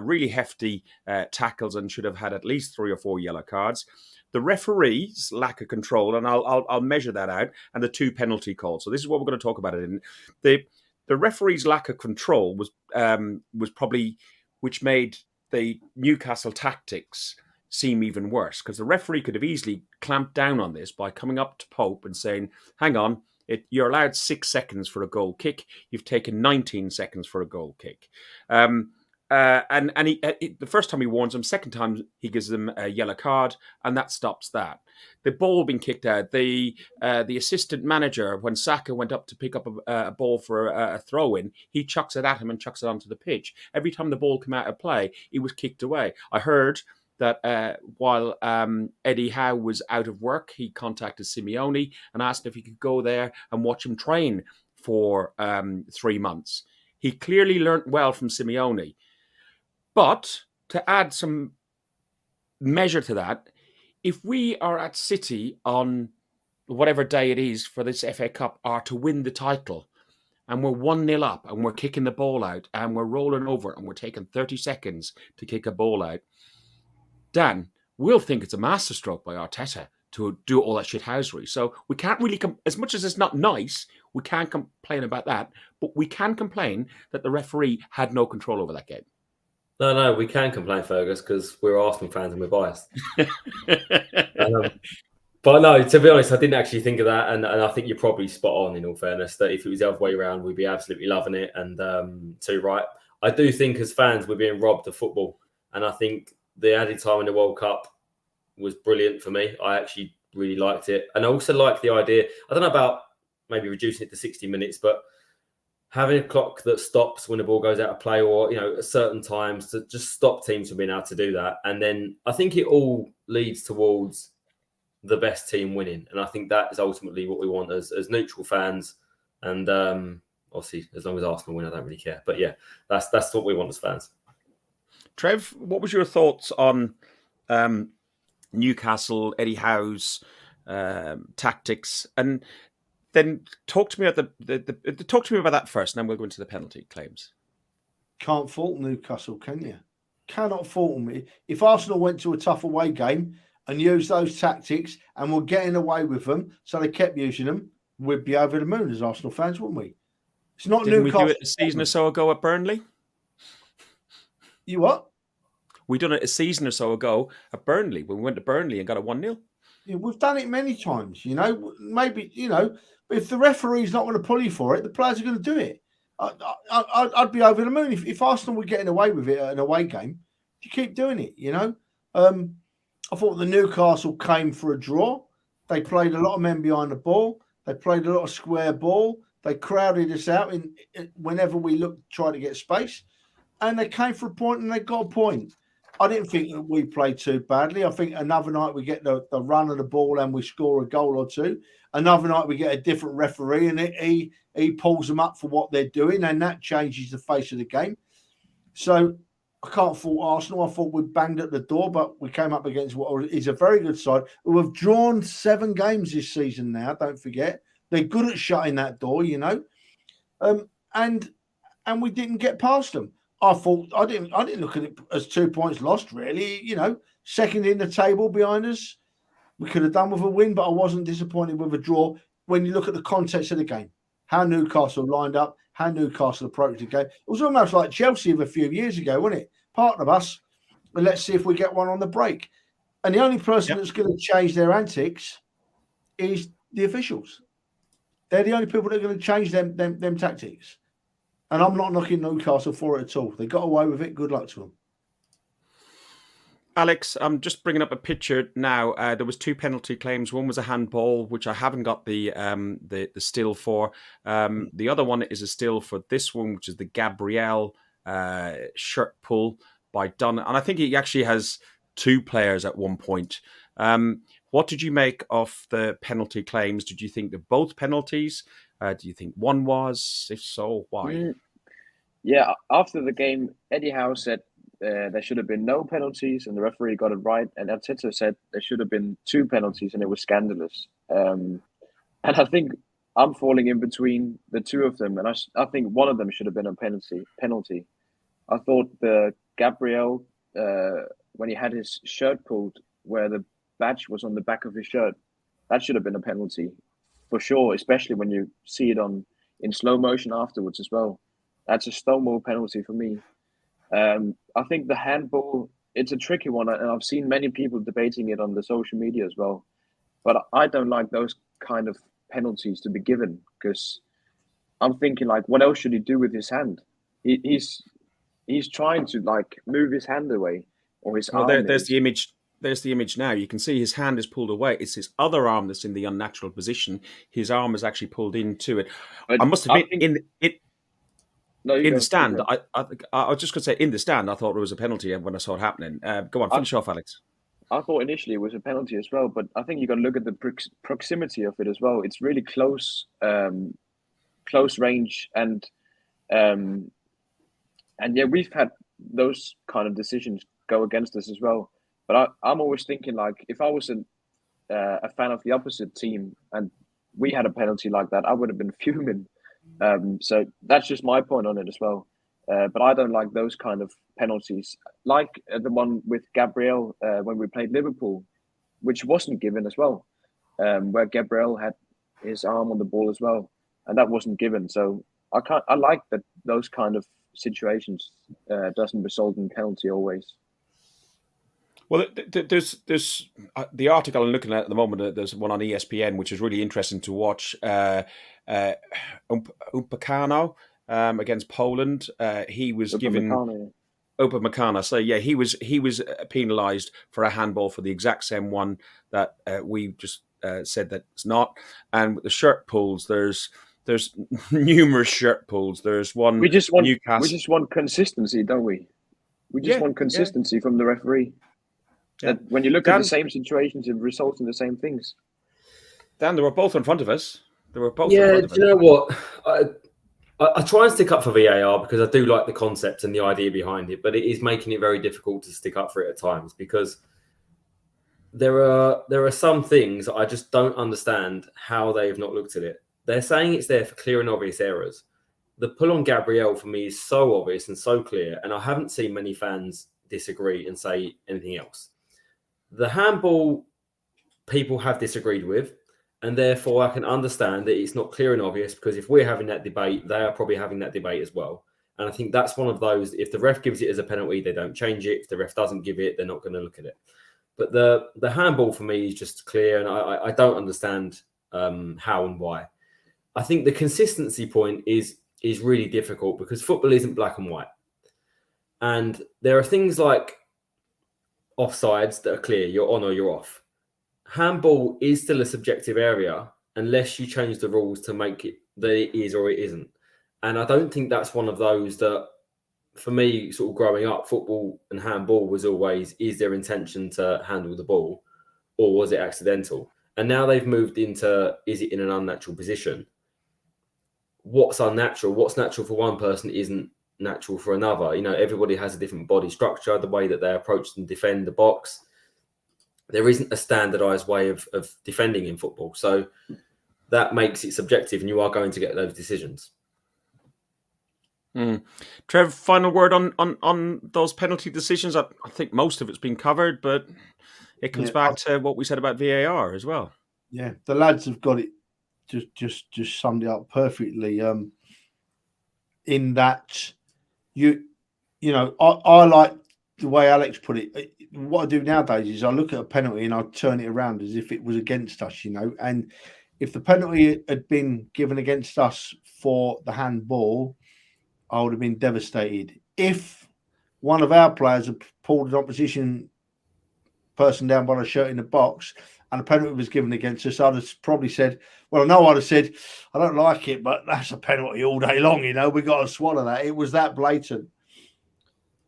really hefty tackles and should have had at least 3 or 4 yellow cards. The referee's lack of control, and I'll measure that out, and the 2 penalty calls. So this is what we're going to talk about it in. The referee's lack of control was probably which made the Newcastle tactics seem even worse, because the referee could have easily clamped down on this by coming up to Pope and saying, hang on, you're allowed 6 seconds for a goal kick. You've taken 19 seconds for a goal kick. And he, the first time he warns them, second time he gives them a yellow card, and that stops that. The ball being kicked out. The assistant manager, when Saka went up to pick up a ball for a throw-in, he chucks it at him and chucks it onto the pitch. Every time the ball came out of play, it was kicked away. I heard that while Eddie Howe was out of work, he contacted Simeone and asked if he could go there and watch him train for 3 months. He clearly learnt well from Simeone. But to add some measure to that, if we are at City on whatever day it is for this FA Cup are to win the title, and we're 1-0 up and we're kicking the ball out and we're rolling over and we're taking 30 seconds to kick a ball out, Dan, we'll think it's a masterstroke by Arteta to do all that shithousery. So we can't really, as much as it's not nice, we can't complain about that, but we can complain that the referee had no control over that game. No, we can complain, Fergus, because we're Arsenal fans and we're biased. But no, to be honest, I didn't actually think of that, and I think you're probably spot on. In all fairness, that if it was the other way around, we'd be absolutely loving it. And so right, I do think as fans we're being robbed of football, and I think the added time in the World Cup was brilliant for me. I actually really liked it, and I also like the idea. I don't know about maybe reducing it to 60 minutes, but having a clock that stops when the ball goes out of play, or at certain times to just stop teams from being able to do that. And then I think it all leads towards the best team winning, and I think that is ultimately what we want as neutral fans. And obviously, as long as Arsenal win, I don't really care. But yeah, that's what we want as fans. Trev, what was your thoughts on Newcastle, Eddie Howe's tactics, and then talk to me about talk to me about that first, and then we'll go into the penalty claims. Can't fault Newcastle, can you? Cannot fault them. If Arsenal went to a tough away game and used those tactics and were getting away with them, so they kept using them, we'd be over the moon as Arsenal fans, wouldn't we? It's not Didn't Newcastle. we do it a season or so ago at Burnley? You what? We done it a season or so ago at Burnley when we went to Burnley and got a 1-0. Yeah, we've done it many times, maybe, but if the referee's not going to pull you for it, the players are going to do it. I'd be over the moon if Arsenal were getting away with it at an away game. You keep doing it, I thought the Newcastle came for a draw. They played a lot of men behind the ball. They played a lot of square ball. They crowded us out whenever we tried to get space. And they came for a point and they got a point. I didn't think that we played too badly. I think another night we get the run of the ball and we score a goal or two. Another night we get a different referee and he pulls them up for what they're doing, and that changes the face of the game. So I can't fault Arsenal. I thought we banged at the door, but we came up against what is a very good side who have drawn 7 games this season now. Don't forget, they're good at shutting that door, and we didn't get past them. I thought I didn't look at it as 2 points lost, really. Second in the table behind us, we could have done with a win, but I wasn't disappointed with a draw. When you look at the context of the game, how Newcastle lined up, how Newcastle approached the game, it was almost like Chelsea of a few years ago, wasn't it? Part of us, and let's see if we get one on the break. And the only person that's going to change their antics is the officials. They're the only people that are going to change them tactics. And I'm not knocking Newcastle for it at all. They got away with it. Good luck to them. Alex, I'm just bringing up a picture now. There was 2 penalty claims. One was a handball, which I haven't got the still for. The other one is a still for this one, which is the Gabriel shirt pull by Dunn. And I think he actually has 2 players at one point. What did you make of the penalty claims? Did you think they're both penalties? Do you think one was? If so, why? Yeah, after the game, Eddie Howe said there should have been no penalties, and the referee got it right. And Arteta said there should have been 2 penalties, and it was scandalous. And I think I'm falling in between the 2 of them, and I think one of them should have been a penalty. I thought the Gabriel, when he had his shirt pulled, where the badge was on the back of his shirt, that should have been a penalty for sure, especially when you see it in slow motion afterwards as well. That's a stonewall penalty for me. I think the handball, it's a tricky one, and I've seen many people debating it on the social media as well. But I don't like those kind of penalties to be given, because I'm thinking, what else should he do with his hand? He's trying to move his hand away, or his arm. There's the image. There's the image now. You can see his hand is pulled away. It's his other arm that's in the unnatural position. His arm is actually pulled into it. But I must admit, No, you In go. the stand, You go. I was just going to say, in the stand, I thought it was a penalty when I saw it happening. Go on, finish off, Alex. I thought initially it was a penalty as well, but I think you got to look at the proximity of it as well. It's really close range, and yeah, we've had those kind of decisions go against us as well. But I'm always thinking, like, if I was a fan of the opposite team and we had a penalty like that, I would have been fuming. So that's just my point on it as well. But I don't like those kind of penalties, like the one with Gabriel when we played Liverpool, which wasn't given as well, where Gabriel had his arm on the ball as well, and that wasn't given. So I like that those kind of situations doesn't result in penalty always. Well, there's the article I'm looking at the moment. There's one on ESPN, which is really interesting to watch. Upamecano against Poland. He was given Upamecano. So yeah, he was penalised for a handball for the exact same one that we just said that it's not. And with the shirt pulls, there's numerous shirt pulls. There's one. We just want Newcastle. We just want consistency, don't we? We just want consistency from the referee. Yeah. That when you look at the same situations, it results in the same things. Dan, they were both in front of us. They were both. Yeah, do you know what? I try and stick up for VAR because I do like the concept and the idea behind it, but it is making it very difficult to stick up for it at times because there are some things that I just don't understand how they have not looked at it. They're saying it's there for clear and obvious errors. The pull on Gabriel for me is so obvious and so clear, and I haven't seen many fans disagree and say anything else. The handball people have disagreed with, and therefore I can understand that it's not clear and obvious because if we're having that debate, they are probably having that debate as well. And I think that's one of those, if the ref gives it as a penalty, they don't change it. If the ref doesn't give it, they're not going to look at it. But the handball for me is just clear, and I don't understand how and why. I think the consistency point is really difficult because football isn't black and white. And there are things like offsides that are clear, you're on or you're off. Handball is still a subjective area unless you change the rules to make it that it is or it isn't. And I don't think that's one of those that, for me, sort of growing up, football and handball was always, is there intention to handle the ball or was it accidental? And now they've moved into, is it in an unnatural position? What's unnatural? What's natural for one person isn't natural for another. You know, everybody has a different body structure, the way that they approach and defend the box. There isn't a standardized way of defending in football. So that makes it subjective and you are going to get those decisions. Trev, final word on those penalty decisions. I think most of it's been covered, but it comes back to what we said about VAR as well. Yeah, the lads have got it just summed it up perfectly. In that you know, I like the way Alex put it. What I do nowadays is I look at a penalty and I turn it around as if it was against us, you know. And if the penalty had been given against us for the handball, I would have been devastated. If one of our players had pulled an opposition person down by the shirt in the box and a penalty was given against us, I'd have probably said, well, no, I'd have said, I don't like it, but that's a penalty all day long, you know. We got to swallow that. It was that blatant.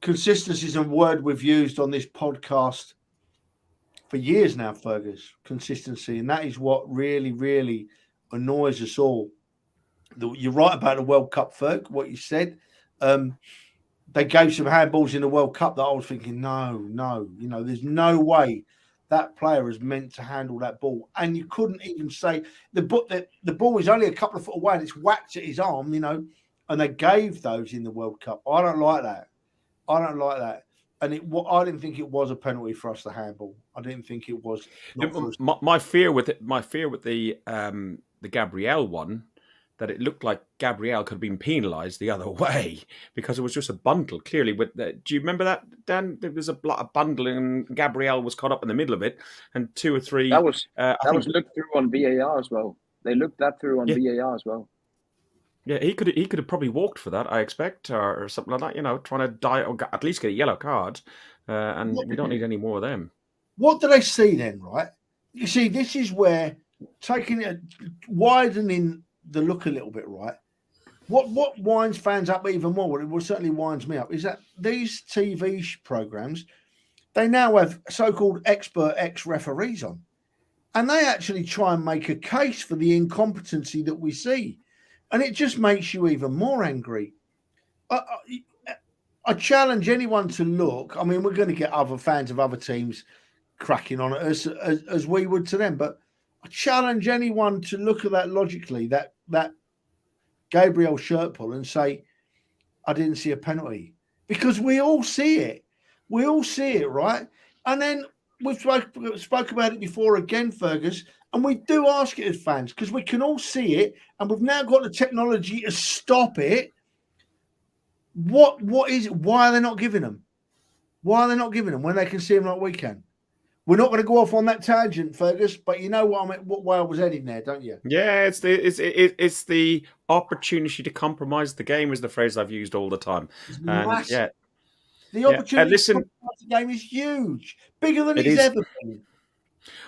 Consistency is a word we've used on this podcast for years now, Fergus. Consistency. And that is what really, really annoys us all. You're right about the World Cup, Ferg, what you said. They gave some handballs in the World Cup that I was thinking, no, you know, there's no way that player is meant to handle that ball. And you couldn't even say the ball is only a couple of foot away and it's whacked at his arm, you know, and they gave those in the World Cup. I don't like that. And I didn't think it was a penalty for us to handball. I didn't think it was. My fear with the Gabriel one, that it looked like Gabriel could have been penalised the other way because it was just a bundle. Clearly, do you remember that, Dan? There was a bundle and Gabriel was caught up in the middle of it, and two or three. That was looked through on VAR as well. They looked that through on VAR as well. Yeah, he could have probably walked for that, I expect, or something like that. You know, trying to die or at least get a yellow card, and we don't need any more of them. What do they see then? Right? You see, this is where widening the look a little bit. Right? What winds fans up even more, well, it will certainly winds me up, is that these TV programs, they now have so-called expert ex-referees on. And they actually try and make a case for the incompetency that we see. And it just makes you even more angry. I challenge anyone to look. I mean, we're going to get other fans of other teams cracking on at us as we would to them. But I challenge anyone to look at that logically, that Gabriel shirt pull, and say, I didn't see a penalty. Because we all see it. We all see it, right? And then we've spoke about it before again, Fergus, and we do ask it as fans because we can all see it, and we've now got the technology to stop it. What is it? Why are they not giving them? Why are they not giving them when they can see them like we can? We're not going to go off on that tangent, Fergus, but you know what way I was heading there, don't you? Yeah, it's the opportunity to compromise the game is the phrase I've used all the time. And yeah. The opportunity to compromise the game is huge, bigger than it's ever been.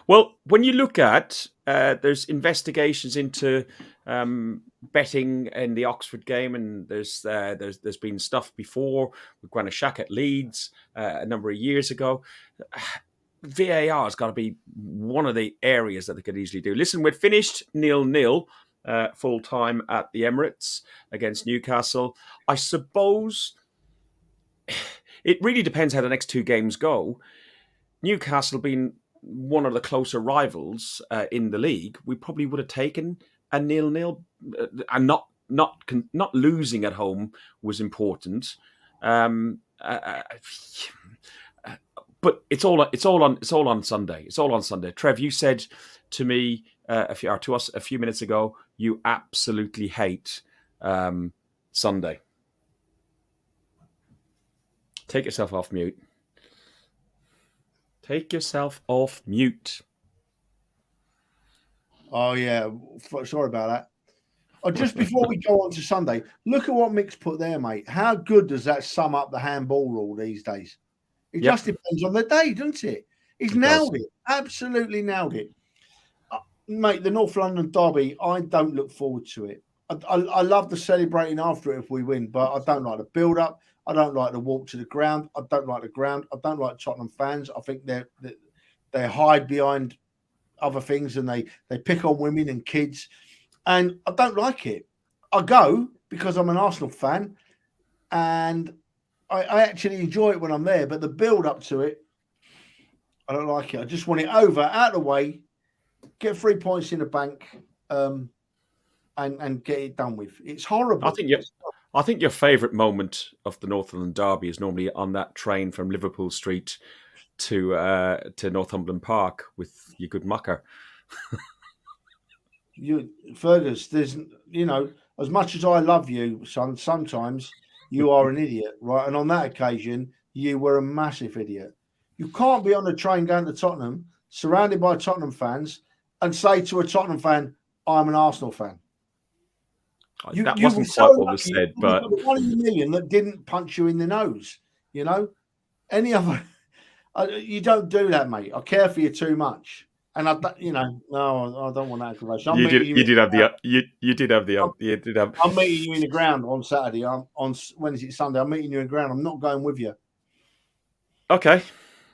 Well, when you look at there's investigations into betting in the Oxford game, and there's been stuff before with Granit Xhaka at Leeds a number of years ago. VAR has got to be one of the areas that they could easily do. Listen, we're finished 0-0 full time at the Emirates against Newcastle. I suppose it really depends how the next two games go. Newcastle being one of the closer rivals in the league, we probably would have taken a 0-0, and not losing at home was important. But it's all on Sunday. It's all on Sunday. Trev, you said to me to us a few minutes ago, you absolutely hate Sunday. Take yourself off mute. Take yourself off mute. Oh, yeah. Sorry about that. Just before we go on to Sunday, look at what Mick's put there, mate. How good does that sum up the handball rule these days? It just depends on the day, doesn't it? He's nailed it. Absolutely nailed it. Mate, the North London derby, I don't look forward to it. I love the celebrating after it if we win, but I don't like the build-up. I don't like the walk to the ground. I don't like the ground. I don't like Tottenham fans. I think they hide behind other things, and they pick on women and kids. And I don't like it. I go because I'm an Arsenal fan, and I actually enjoy it when I'm there. But the build-up to it, I don't like it. I just want it over, out of the way, get 3 points in the bank, and get it done with. It's horrible. I think your favourite moment of the Northumberland derby is normally on that train from Liverpool Street to Northumberland Park with your good mucker. Fergus, there's as much as I love you, son, sometimes you are an idiot, right? And on that occasion, you were a massive idiot. You can't be on a train going to Tottenham, surrounded by Tottenham fans, and say to a Tottenham fan, "I'm an Arsenal fan." That wasn't quite what was said, but one in a million that didn't punch you in the nose. Any other, you don't do that, mate. I care for you too much, and no, I don't want that aggravation. You did have the. I'm meeting you in the ground on Saturday. On when is it? Sunday. I'm meeting you in the ground. I'm not going with you. Okay,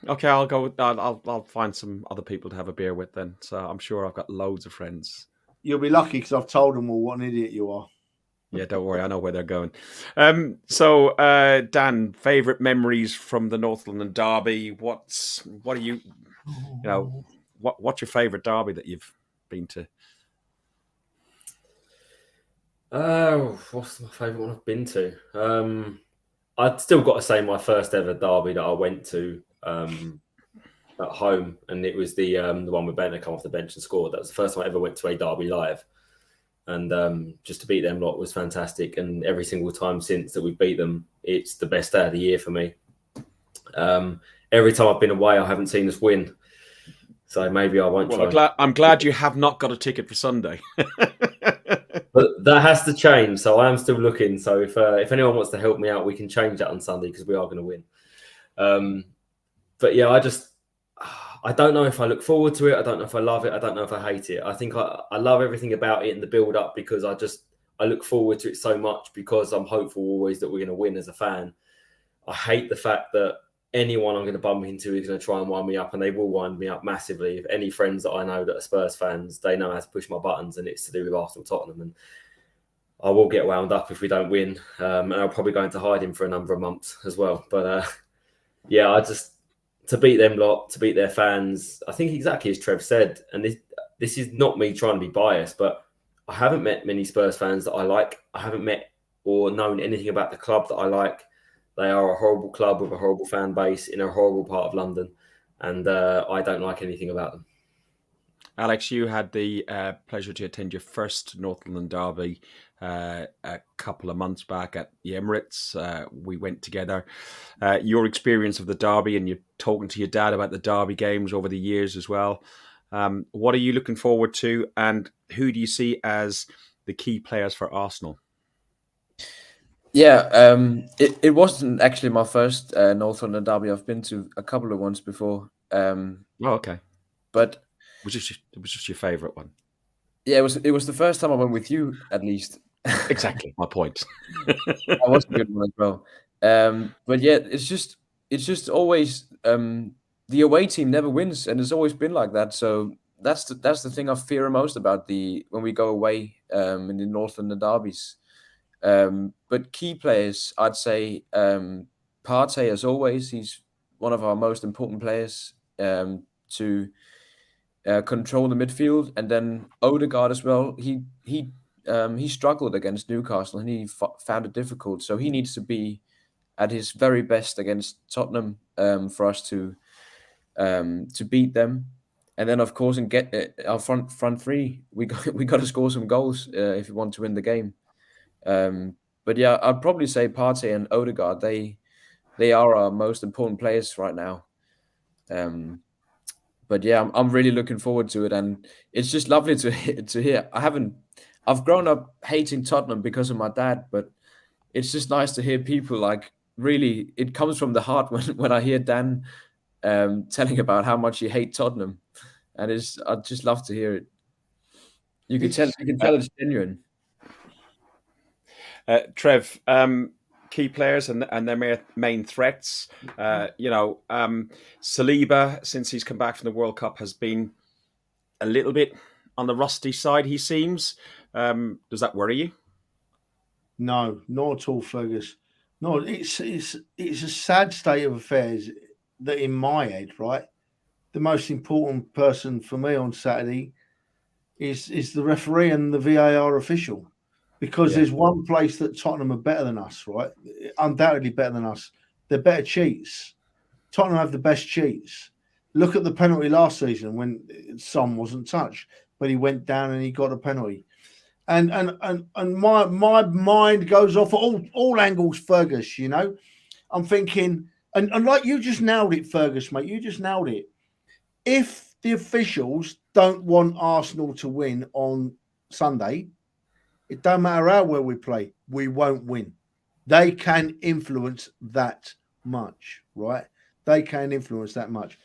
I'll go. I'll find some other people to have a beer with then. So I'm sure I've got loads of friends. You'll be lucky because I've told them all what an idiot you are. Yeah, don't worry. I know where they're going. So, Dan, favourite memories from the North London derby? What are you, what's your favourite derby that you've been to? What's my favourite one I've been to? I'd still got to say my first ever derby that I went to at home, and it was the one with Bennett come off the bench and scored. That was the first time I ever went to a derby live, and just to beat them lot was fantastic. And every single time since that we've beat them, it's the best day of the year for me. Every time I've been away, I haven't seen us win, so maybe I won't try. I'm glad you have not got a ticket for Sunday. But that has to change, so I am still looking. So if anyone wants to help me out, we can change that on Sunday because we are going to win. But yeah, I don't know if I look forward to it. I don't know if I love it. I don't know if I hate it. I think I love everything about it and the build up because I look forward to it so much because I'm hopeful always that we're going to win as a fan. I hate the fact that anyone I'm going to bump into is going to try and wind me up, and they will wind me up massively. If any friends that I know that are Spurs fans, they know how to push my buttons, and it's to do with Arsenal, Tottenham, and I will get wound up if we don't win, and I'll probably go into hiding for a number of months as well. But I just to beat them lot, to beat their fans, I think exactly as Trev said, and this is not me trying to be biased, but I haven't met many Spurs fans that I like. I haven't met or known anything about the club that I like. They are a horrible club with a horrible fan base in a horrible part of London, and I don't like anything about them. Alex, you had the pleasure to attend your first North London derby a couple of months back at the Emirates. We went together. Your experience of the derby, and you're talking to your dad about the derby games over the years as well. What are you looking forward to, and who do you see as the key players for Arsenal? Yeah, it wasn't actually my first North London derby. I've been to a couple of ones before. Okay. But it was just your favourite one. Yeah, it was the first time I went with you, at least. Exactly, my point. That was a good one as well. But yeah, it's just always the away team never wins, and it's always been like that. So that's the thing I fear most about when we go away in the North London derbies. But key players, I'd say Partey, as always, he's one of our most important players to control the midfield, and then Odegaard as well. He struggled against Newcastle, and he found it difficult. So he needs to be at his very best against Tottenham for us to beat them. And then, of course, and get our front three, we got to score some goals if we want to win the game. But yeah, I'd probably say Partey and Odegaard. They are our most important players right now. But yeah, I'm really looking forward to it, and it's just lovely to hear. I've grown up hating Tottenham because of my dad, but it's just nice to hear people like really. It comes from the heart when I hear Dan telling about how much he hates Tottenham, and I just love to hear it. You can tell it's genuine. Trev, key players and their main threats. Saliba, since he's come back from the World Cup, has been a little bit on the rusty side, he seems. Does that worry you? No, not at all, Fergus. No, it's a sad state of affairs that in my head, right, the most important person for me on Saturday is the referee and the VAR official. Because there's one place that Tottenham are better than us, right? Undoubtedly better than us. They're better cheats. Tottenham have the best cheats. Look at the penalty last season when Son wasn't touched, but he went down and he got a penalty. And my mind goes off at all angles, Fergus, you know. I'm thinking, and like you just nailed it, Fergus, mate. You just nailed it. If the officials don't want Arsenal to win on Sunday, it don't matter how well we play, we won't win. They can influence that much, right? They can influence that much.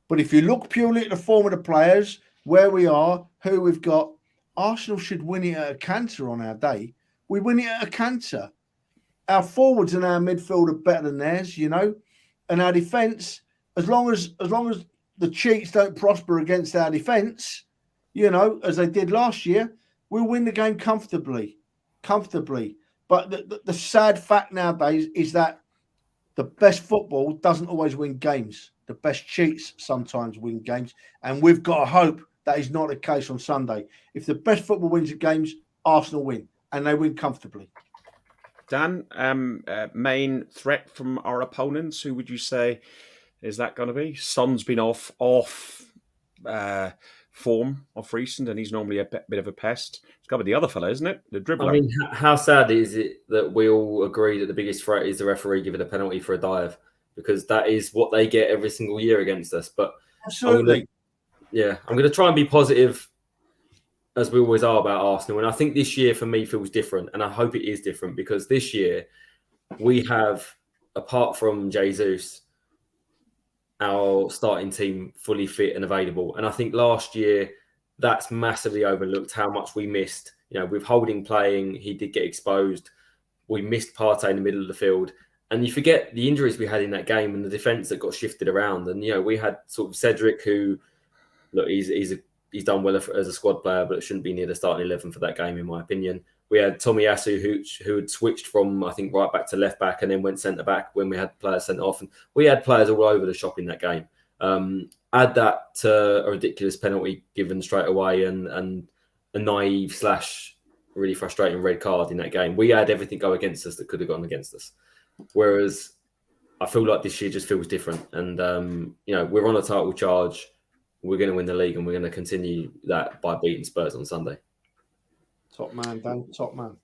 But if you look purely at the form of the players, where we are, who we've got, Arsenal should win it at a canter on our day. We win it at a canter. Our forwards and our midfield are better than theirs, you know, and our defence, as long as the cheats don't prosper against our defence, you know, as they did last year, we'll win the game comfortably. But the sad fact nowadays is that the best football doesn't always win games. The best cheats sometimes win games. And we've got to hope that is not the case on Sunday. If the best football wins the games, Arsenal win. And they win comfortably. Dan, main threat from our opponents, who would you say is that going to be? Son's been off form of recent, and he's normally a bit of a pest. It's got to be the other fella, isn't it? The dribbler. I mean, how sad is it that we all agree that the biggest threat is the referee giving a penalty for a dive, because that is what they get every single year against us. But absolutely, I'm going to try and be positive, as we always are, about Arsenal. And I think this year for me feels different, and I hope it is different, because this year we have, apart from Jesus, our starting team fully fit and available. And I think last year that's massively overlooked, how much we missed with Holding playing, he did get exposed. We missed Partey in the middle of the field. And you forget the injuries we had in that game and the defence that got shifted around. And, we had sort of Cedric, who, look, he's done well as a squad player, but it shouldn't be near the starting 11 for that game, in my opinion. We had Tomiyasu, who had switched from, I think, right back to left back and then went centre back when we had players sent off. And we had players all over the shop in that game. Add that to a ridiculous penalty given straight away and a naive / really frustrating red card in that game. We had everything go against us that could have gone against us. Whereas I feel like this year just feels different. And, we're on a title charge. We're going to win the league and we're going to continue that by beating Spurs on Sunday. Top man, Dan. Top man.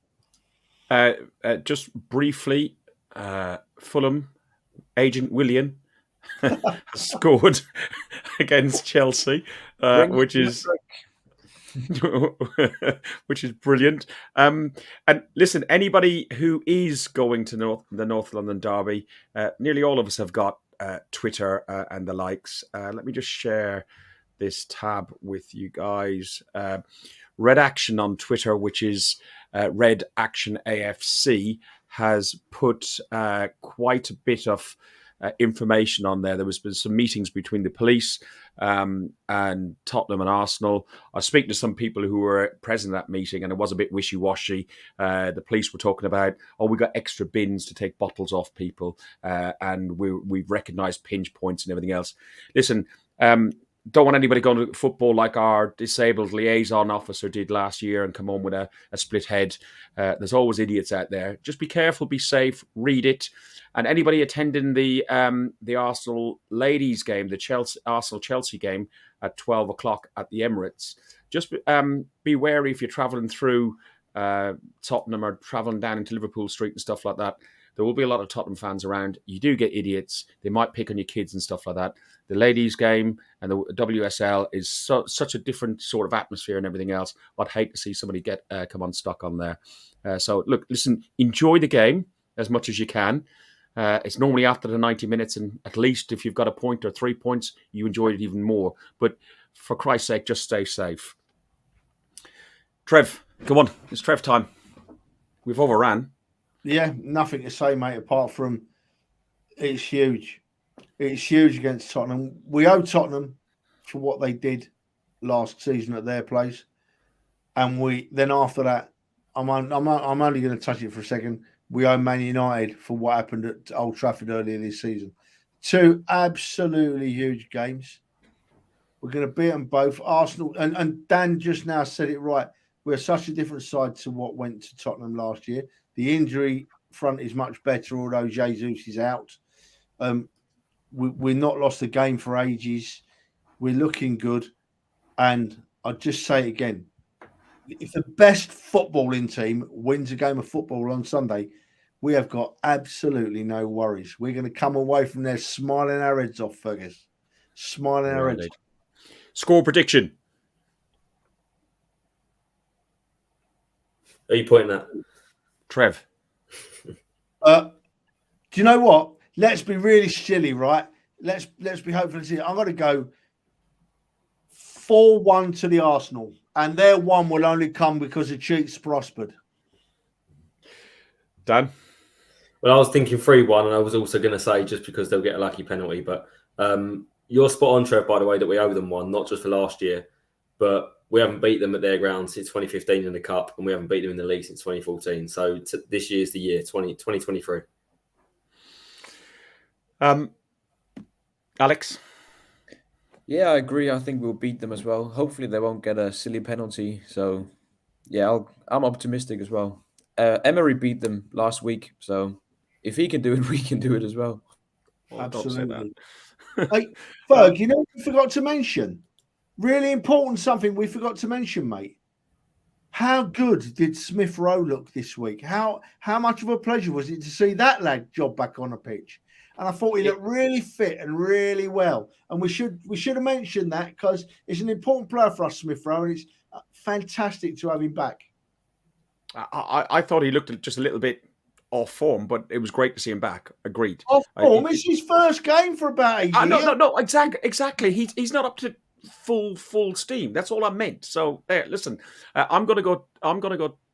Just briefly, Fulham, Agent Willian has scored against Chelsea, which is brilliant. And listen, anybody who is going to the North London derby, nearly all of us have got Twitter and the likes. Let me just share this tab with you guys. Red Action on Twitter, which is Red Action AFC, has put quite a bit of information on there. There was some meetings between the police and Tottenham and Arsenal. I was speaking to some people who were present at that meeting, and it was a bit wishy-washy. The police were talking about, we got extra bins to take bottles off people, and we've recognised pinch points and everything else. Listen, don't want anybody going to football like our disabled liaison officer did last year and come home with a split head. There's always idiots out there. Just be careful, be safe, read it. And anybody attending the Arsenal ladies game, the Arsenal-Chelsea game at 12 o'clock at the Emirates, just be wary if you're travelling through Tottenham or travelling down into Liverpool Street and stuff like that. There will be a lot of Tottenham fans around. You do get idiots. They might pick on your kids and stuff like that. The ladies' game and the WSL is such a different sort of atmosphere and everything else. I'd hate to see somebody come unstuck on there. So, look, listen, enjoy the game as much as you can. It's normally after the 90 minutes, and at least if you've got a point or 3 points, you enjoy it even more. But for Christ's sake, just stay safe. Trev, come on. It's Trev time. We've overran. Yeah, nothing to say, mate, apart from it's huge. It's huge against Tottenham. We owe Tottenham for what they did last season at their place. And then after that, I'm only going to touch it for a second. We owe Man United for what happened at Old Trafford earlier this season. Two absolutely huge games. We're going to beat them both. Arsenal, and Dan just now said it right. We're such a different side to what went to Tottenham last year. The injury front is much better, although Jesus is out. We're not lost a game for ages. We're looking good. And I'll just say it again. If the best footballing team wins a game of football on Sunday, we have got absolutely no worries. We're going to come away from there smiling our heads off, Fergus. Smiling our heads off. Score prediction. Are you pointing at? Trev. Do you know what? Let's be really silly, right? Let's be hopeful. I'm going to go 4-1 to the Arsenal, and their one will only come because the cheats prospered. Dan? Well, I was thinking 3-1, and I was also going to say just because they'll get a lucky penalty. But you're spot on, Trev, by the way, that we owe them one, not just for last year, but we haven't beat them at their ground since 2015 in the Cup, and we haven't beat them in the league since 2014. So this year's the year, 2023. Alex? Yeah, I agree. I think we'll beat them as well. Hopefully they won't get a silly penalty. So, yeah, I'm optimistic as well. Emery beat them last week. So, if he can do it, we can do it as well. Absolutely. Hey, Ferg, you know what we forgot to mention? Really important something we forgot to mention, mate. How good did Smith Rowe look this week? How much of a pleasure was it to see that lad job back on the pitch? And I thought he looked really fit and really well. And we should have mentioned that because it's an important player for us, Smith Rowe, and it's fantastic to have him back. I thought he looked just a little bit off form, but it was great to see him back. Agreed. Off form? It's his first game for about a year. No, exactly. He's not up to full steam. That's all I meant. So there, listen, I'm gonna go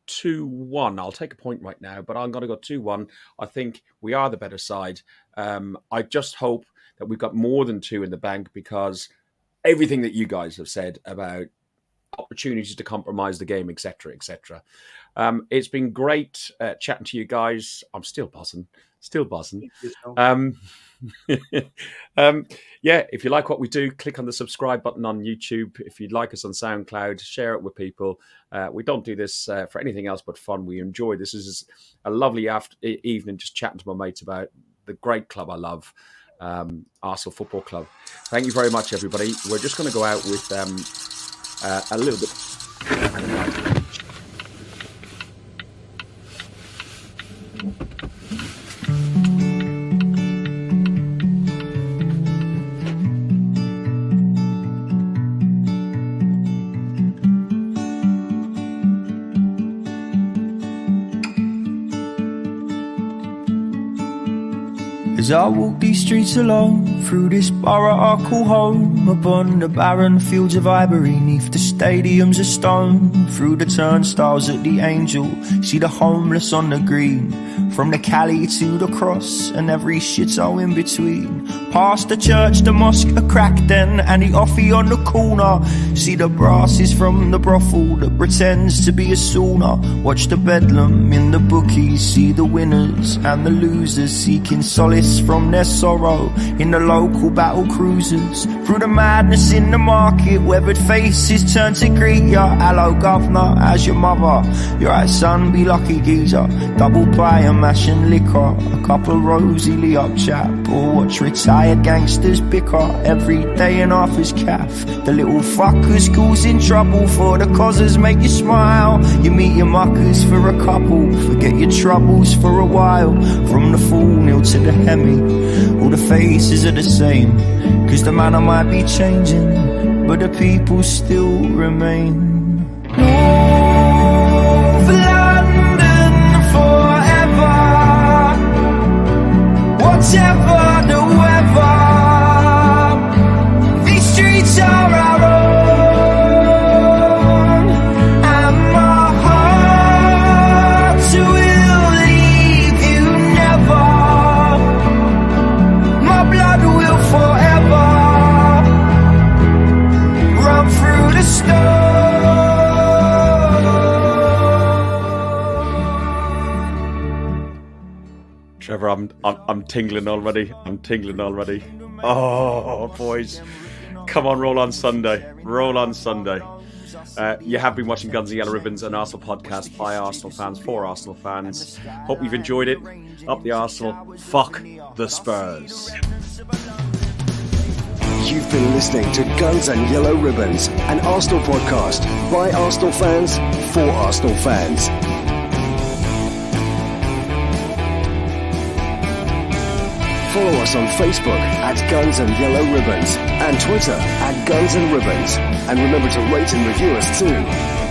2-1. I'll take a point right now, but I'm gonna go 2-1. I think we are the better side. I just hope that we've got more than 2 in the bank, because everything that you guys have said about opportunities to compromise the game, etc., etc. It's been great chatting to you guys. I'm still buzzing. Yeah, if you like what we do, click on the subscribe button on YouTube. If you'd like us on SoundCloud, share it with people. We don't do this for anything else but fun. We enjoy this. This is a lovely evening just chatting to my mates about the great club I love, Arsenal Football Club. Thank you very much, everybody. We're just going to go out with a little bit. As I walk these streets alone, through this borough I call home, upon the barren fields of Ivory, neath the stadiums of stone, through the turnstiles at the Angel, see the homeless on the green, from the Cali to the Cross, and every shithole in between. Past the church, the mosque, a crack den, and the offie on the corner. See the brasses from the brothel that pretends to be a sauna. Watch the bedlam in the bookies, see the winners and the losers seeking solace from their sorrow in the local battle cruisers. Through the madness in the market, weathered faces turn to greet ya. Hello governor, how's your mother? You're right son, be lucky geezer. Double pie and mash and liquor, a couple rosy lee up chap, or watch retired gangsters bicker every day in Arthur's calf. The little fuckers causing trouble for the causes make you smile. You meet your muckers for a couple, forget your troubles for a while. From the full nil to the Hemi, all the faces are the same, cause the manner might be changing, but the people still remain. North London forever, whatever the weather, these streets are our own, and my heart will leave you never. My blood will forever run through the stone. Trevor, I'm tingling already. Oh, boys. Come on, roll on Sunday. You have been watching Guns and Yellow Ribbons, an Arsenal podcast by Arsenal fans for Arsenal fans. Hope you've enjoyed it. Up the Arsenal. Fuck the Spurs. You've been listening to Guns and Yellow Ribbons, an Arsenal podcast by Arsenal fans for Arsenal fans. Follow us on Facebook at Guns and Yellow Ribbons and Twitter at Guns and Ribbons. And remember to rate and review us too.